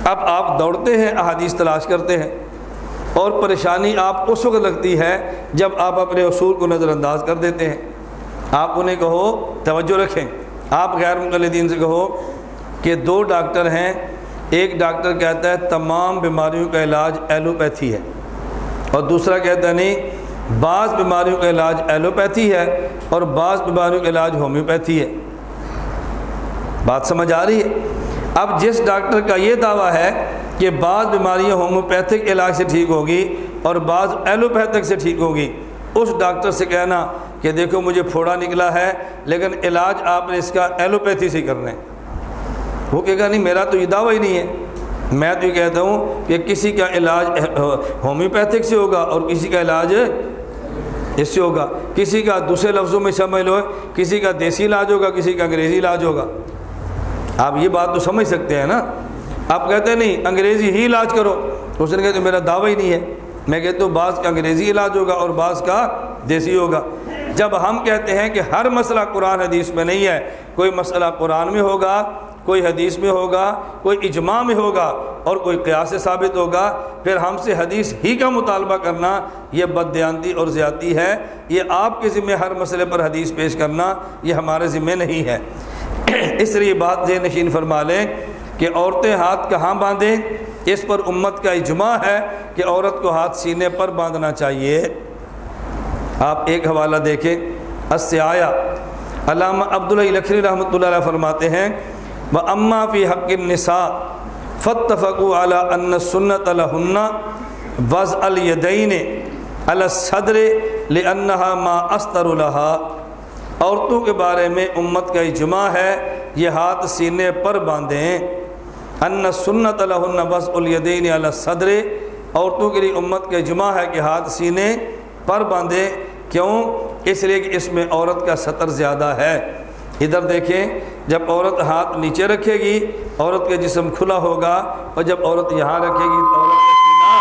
اب آپ دوڑتے ہیں احادیث تلاش کرتے ہیں، اور پریشانی آپ اس وقت لگتی ہے جب آپ اپنے اصول کو نظر انداز کر دیتے ہیں۔ آپ انہیں کہو توجہ رکھیں، آپ غیر مقلدین سے کہو کہ 2 ڈاکٹر ہیں، ایک ڈاکٹر کہتا ہے تمام بیماریوں کا علاج ایلوپیتھی ہے، اور دوسرا کہتا ہے نہیں بعض بیماریوں کا علاج ایلوپیتھی ہے اور بعض بیماریوں کا علاج ہومیوپیتھی ہے۔ بات سمجھ آ رہی ہے؟ اب جس ڈاکٹر کا یہ دعویٰ ہے کہ بعض بیماریاں ہومیوپیتھک علاج سے ٹھیک ہوگی اور بعض ایلوپیتھک سے ٹھیک ہوگی، اس ڈاکٹر سے کہنا کہ دیکھو مجھے پھوڑا نکلا ہے لیکن علاج آپ نے اس کا ایلوپیتھی سے کرنا ہے، وہ کہے گا نہیں میرا تو یہ دعویٰ ہی نہیں ہے، میں تو یہ کہتا ہوں کہ کسی کا علاج ہومیوپیتھک سے ہوگا اور کسی کا علاج اس سے ہوگا، کسی کا دوسرے لفظوں میں سمجھ لو کسی کا دیسی علاج ہوگا، کسی کا انگریزی علاج ہوگا۔ آپ یہ بات تو سمجھ سکتے ہیں نا؟ آپ کہتے ہیں نہیں انگریزی ہی علاج کرو، اس نے کہتے میرا دعویٰ ہی نہیں ہے، میں کہتا ہوں بعض کا انگریزی علاج ہوگا اور بعض کا دیسی ہوگا۔ جب ہم کہتے ہیں کہ ہر مسئلہ قرآن حدیث میں نہیں ہے، کوئی مسئلہ قرآن میں ہوگا، کوئی حدیث میں ہوگا، کوئی اجماع میں ہوگا اور کوئی قیاس سے ثابت ہوگا، پھر ہم سے حدیث ہی کا مطالبہ کرنا یہ بددیانتی اور زیادتی ہے۔ یہ آپ کے ذمہ ہر مسئلے پر حدیث پیش کرنا یہ ہمارے ذمہ نہیں ہے۔ اس لیے بات ذہن نشین فرما لیں کہ عورتیں ہاتھ کہاں باندھیں، اس پر امت کا اجماع ہے کہ عورت کو ہاتھ سینے پر باندھنا چاہیے۔ آپ ایک حوالہ دیکھیں السعایا، علامہ عبداللہ لکھنوی رحمۃ اللہ علیہ فرماتے ہیں وَأَمَّا فِي حَقِّ النِّسَاءِ فَاتَّفَقُوا عَلَىٰ أَنَّ السُّنَّةَ لَهُنَّ وَضْعُ الْيَدَيْنِ عَلَى الصَّدْرِ لِأَنَّهَا مَا أَسْتَرُ لَهَا۔ عورتوں کے بارے میں امت کا اجماع ہے یہ ہاتھ سینے پر باندھیں۔ ان السنۃ لہن وضع الیدین علی الصدر، عورتوں کے لیے امت کا اجماع ہے کہ ہاتھ سینے پر باندھیں۔ کیوں؟ اس لیے کہ اس میں عورت کا سطر زیادہ ہے۔ ادھر دیکھیں جب عورت ہاتھ نیچے رکھے گی عورت کا جسم کھلا ہوگا، اور جب عورت یہاں رکھے گی تو عورت کا سینہ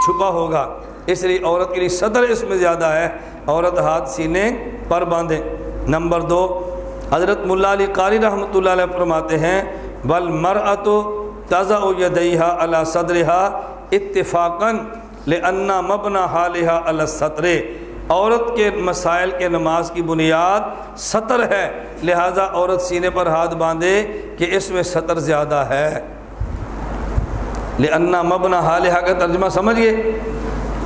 چھپا ہوگا، اس لیے عورت کے لیے سطر اس میں زیادہ ہے، عورت ہاتھ سینے پر باندھیں۔ نمبر 2 حضرت مولا علی قاری رحمۃ اللہ علیہ فرماتے ہیں وَالْمَرْأَةُ تَضَعُ يَدَيْهَا عَلَى صَدْرِهَا اتفاقاً لِأَنَّ مَبْنَى حَالِهَا عَلَى السَّطْرِ، عورت کے مسائل کے نماز کی بنیاد سطر ہے، لہٰذا عورت سینے پر ہاتھ باندھے کہ اس میں سطر زیادہ ہے۔ لِأَنَّ مَبْنَى حَالِهَا کا ترجمہ سمجھ گئے؟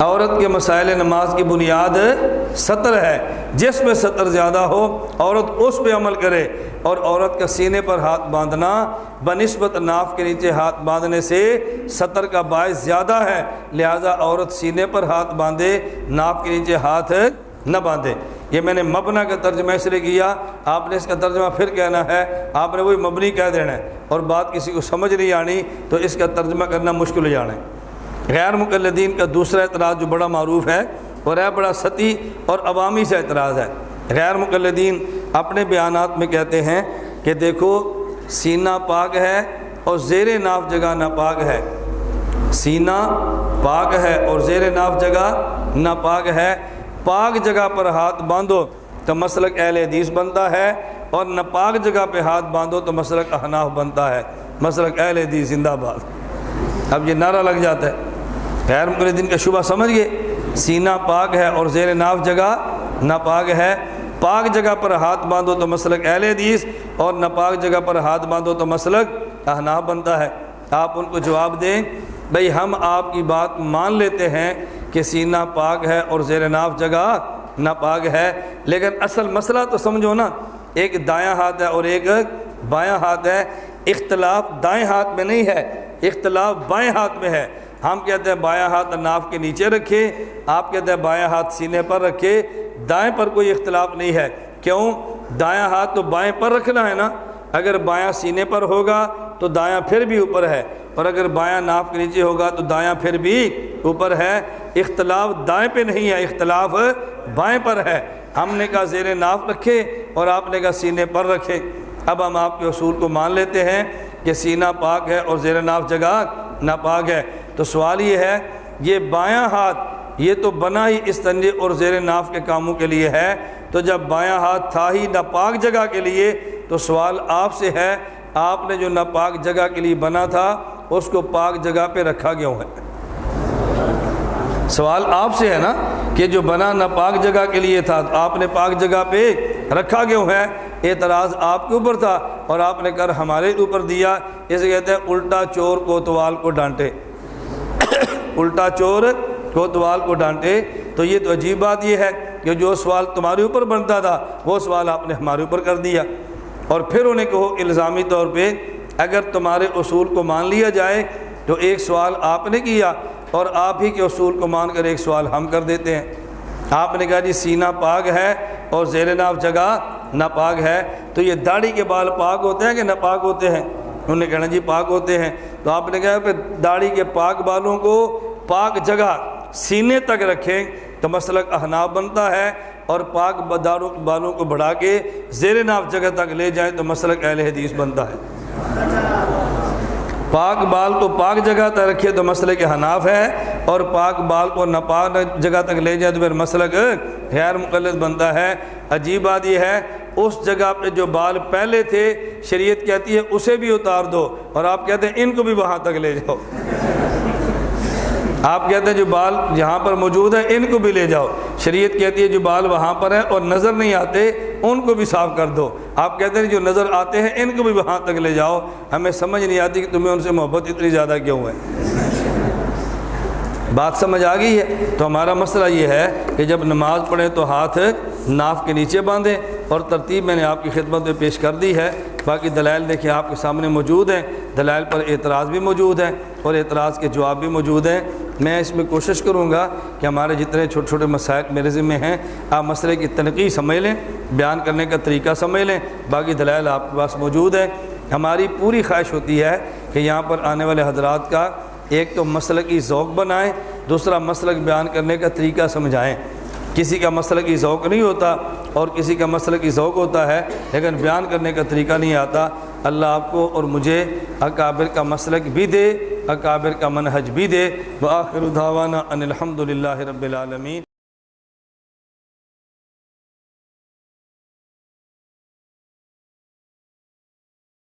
عورت کے مسائل نماز کی بنیاد سطر ہے، جس پہ سطر زیادہ ہو عورت اس پہ عمل کرے، اور عورت کا سینے پر ہاتھ باندھنا بنسبت ناف کے نیچے ہاتھ باندھنے سے سطر کا باعث زیادہ ہے، لہذا عورت سینے پر ہاتھ باندھے، ناف کے نیچے ہاتھ نہ باندھے۔ یہ میں نے مبنا کا ترجمہ اس لیے کیا، آپ نے اس کا ترجمہ پھر کہنا ہے، آپ نے وہی مبنی کہہ دینا ہے، اور بات کسی کو سمجھ نہیں آنی تو اس کا ترجمہ کرنا مشکل ہو جانا ہے۔ غیر مقلدین کا دوسرا اعتراض جو بڑا معروف ہے اور ہے بڑا سطحی اور عوامی سے اعتراض ہے۔ غیر مقلدین اپنے بیانات میں کہتے ہیں کہ دیکھو سینہ پاک ہے اور زیر ناف جگہ ناپاک ہے، سینہ پاک ہے اور زیر ناف جگہ ناپاک ہے، پاک جگہ پر ہاتھ باندھو تو مسلک اہل حدیث بنتا ہے، اور ناپاک جگہ پہ ہاتھ باندھو تو مسلک احناف بنتا ہے، مسلک اہل حدیث زندہ باد۔ اب یہ نعرہ لگ جاتا ہے، غیر مقلدین کا شبہ سمجھ گئے، سینہ پاک ہے اور زیر ناف جگہ ناپاک ہے، پاک جگہ پر ہاتھ باندھو تو مسلک اہل حدیث، اور ناپاک جگہ پر ہاتھ باندھو تو مسلک احناف بنتا ہے۔ آپ ان کو جواب دیں بھئی ہم آپ کی بات مان لیتے ہیں کہ سینہ پاک ہے اور زیر ناف جگہ ناپاک ہے، لیکن اصل مسئلہ تو سمجھو نا، ایک دایاں ہاتھ ہے اور ایک بایاں ہاتھ ہے، اختلاف دائیں ہاتھ میں نہیں ہے، اختلاف بائیں ہاتھ میں ہے۔ ہم کہتے ہیں بایاں ہاتھ ناف کے نیچے رکھے، آپ کہتے ہیں بایاں ہاتھ سینے پر رکھے، دائیں پر کوئی اختلاف نہیں ہے۔ کیوں؟ دایاں ہاتھ تو بائیں پر رکھنا ہے نا، اگر بایاں سینے پر ہوگا تو دایاں پھر بھی اوپر ہے، اور اگر بایاں ناف کے نیچے ہوگا تو دایاں پھر بھی اوپر ہے۔ اختلاف دائیں پہ نہیں ہے، اختلاف بائیں پر ہے۔ ہم نے کہا زیر ناف رکھے اور آپ نے کہا سینے پر رکھے۔ اب ہم آپ کے اصول کو مان لیتے ہیں کہ سینہ پاک ہے اور زیر ناف جگہ ناپاک ہے، تو سوال یہ ہے یہ بایاں ہاتھ یہ تو بنا ہی استنجے اور زیر ناف کے کاموں کے لیے ہے، تو جب بایاں ہاتھ تھا ہی ناپاک جگہ کے لیے تو سوال آپ سے ہے آپ نے جو ناپاک جگہ کے لیے بنا تھا اس کو پاک جگہ پہ رکھا کیوں ہے؟ سوال آپ سے ہے نا کہ جو بنا ناپاک جگہ کے لیے تھا آپ نے پاک جگہ پہ رکھا کیوں ہے؟ اعتراض آپ کے اوپر تھا اور آپ نے کر ہمارے اوپر دیا۔ اسے کہتے ہیں الٹا چور کوتوال کو ڈانٹے، الٹا چور کوتوال کو ڈانٹے۔ تو یہ تو عجیب بات یہ ہے کہ جو سوال تمہارے اوپر بنتا تھا وہ سوال آپ نے ہمارے اوپر کر دیا، اور پھر انہیں کہو الزامی طور پہ اگر تمہارے اصول کو مان لیا جائے تو ایک سوال آپ نے کیا اور آپ ہی کے اصول کو مان کر ایک سوال ہم کر دیتے ہیں۔ آپ نے کہا جی سینہ پاک ہے اور زیر ناف جگہ ناپاک ہے، تو یہ داڑھی کے بال پاک ہوتے ہیں کہ ناپاک ہوتے ہیں؟ انہوں نے کہنا جی پاک ہوتے ہیں۔ تو آپ نے کہا کہ داڑھی کے پاک بالوں کو پاک جگہ سینے تک رکھیں تو مسلک احناف بنتا ہے، اور پاک بالوں کو بڑھا کے زیر ناف جگہ تک لے جائیں تو مسلک اہل حدیث بنتا ہے۔ پاک بال کو پاک جگہ تک رکھے تو مسلک حناف ہے، اور پاک بال کو ناپاک جگہ تک لے جائے تو پھر مسلک غیر مقلد بنتا ہے۔ عجیب بات یہ ہے اس جگہ پہ جو بال پہلے تھے شریعت کہتی ہے اسے بھی اتار دو، اور آپ کہتے ہیں ان کو بھی وہاں تک لے جاؤ۔ آپ کہتے ہیں جو بال جہاں پر موجود ہیں ان کو بھی لے جاؤ، شریعت کہتی ہے جو بال وہاں پر ہیں اور نظر نہیں آتے ان کو بھی صاف کر دو۔ آپ کہتے ہیں جو نظر آتے ہیں ان کو بھی وہاں تک لے جاؤ۔ ہمیں سمجھ نہیں آتی کہ تمہیں ان سے محبت اتنی زیادہ کیوں ہے۔ بات سمجھ آ گئی ہے؟ تو ہمارا مسئلہ یہ ہے کہ جب نماز پڑھیں تو ہاتھ ناف کے نیچے باندھیں، اور ترتیب میں نے آپ کی خدمت میں پیش کر دی ہے۔ باقی دلائل دیکھیں آپ کے سامنے موجود ہیں، دلائل پر اعتراض بھی موجود ہیں اور اعتراض کے جواب بھی موجود ہیں۔ میں اس میں کوشش کروں گا کہ ہمارے جتنے چھوٹے چھوٹے مسائل میرے ذمہ ہیں آپ مسئلے کی تنقیح سمجھ لیں، بیان کرنے کا طریقہ سمجھ لیں، باقی دلائل آپ کے پاس موجود ہیں۔ ہماری پوری خواہش ہوتی ہے کہ یہاں پر آنے والے حضرات کا ایک تو مسلکی ذوق بنائیں، دوسرا مسلک بیان کرنے کا طریقہ سمجھائیں۔ کسی کا مسلکی ذوق نہیں ہوتا اور کسی کا مسلکی ذوق ہوتا ہے لیکن بیان کرنے کا طریقہ نہیں آتا۔ اللہ آپ کو اور مجھے اکابر کا مسلک بھی دے، اکابر کا منہج بھی دے۔ وآخر دعوانا ان الحمد للہ رب العالمین۔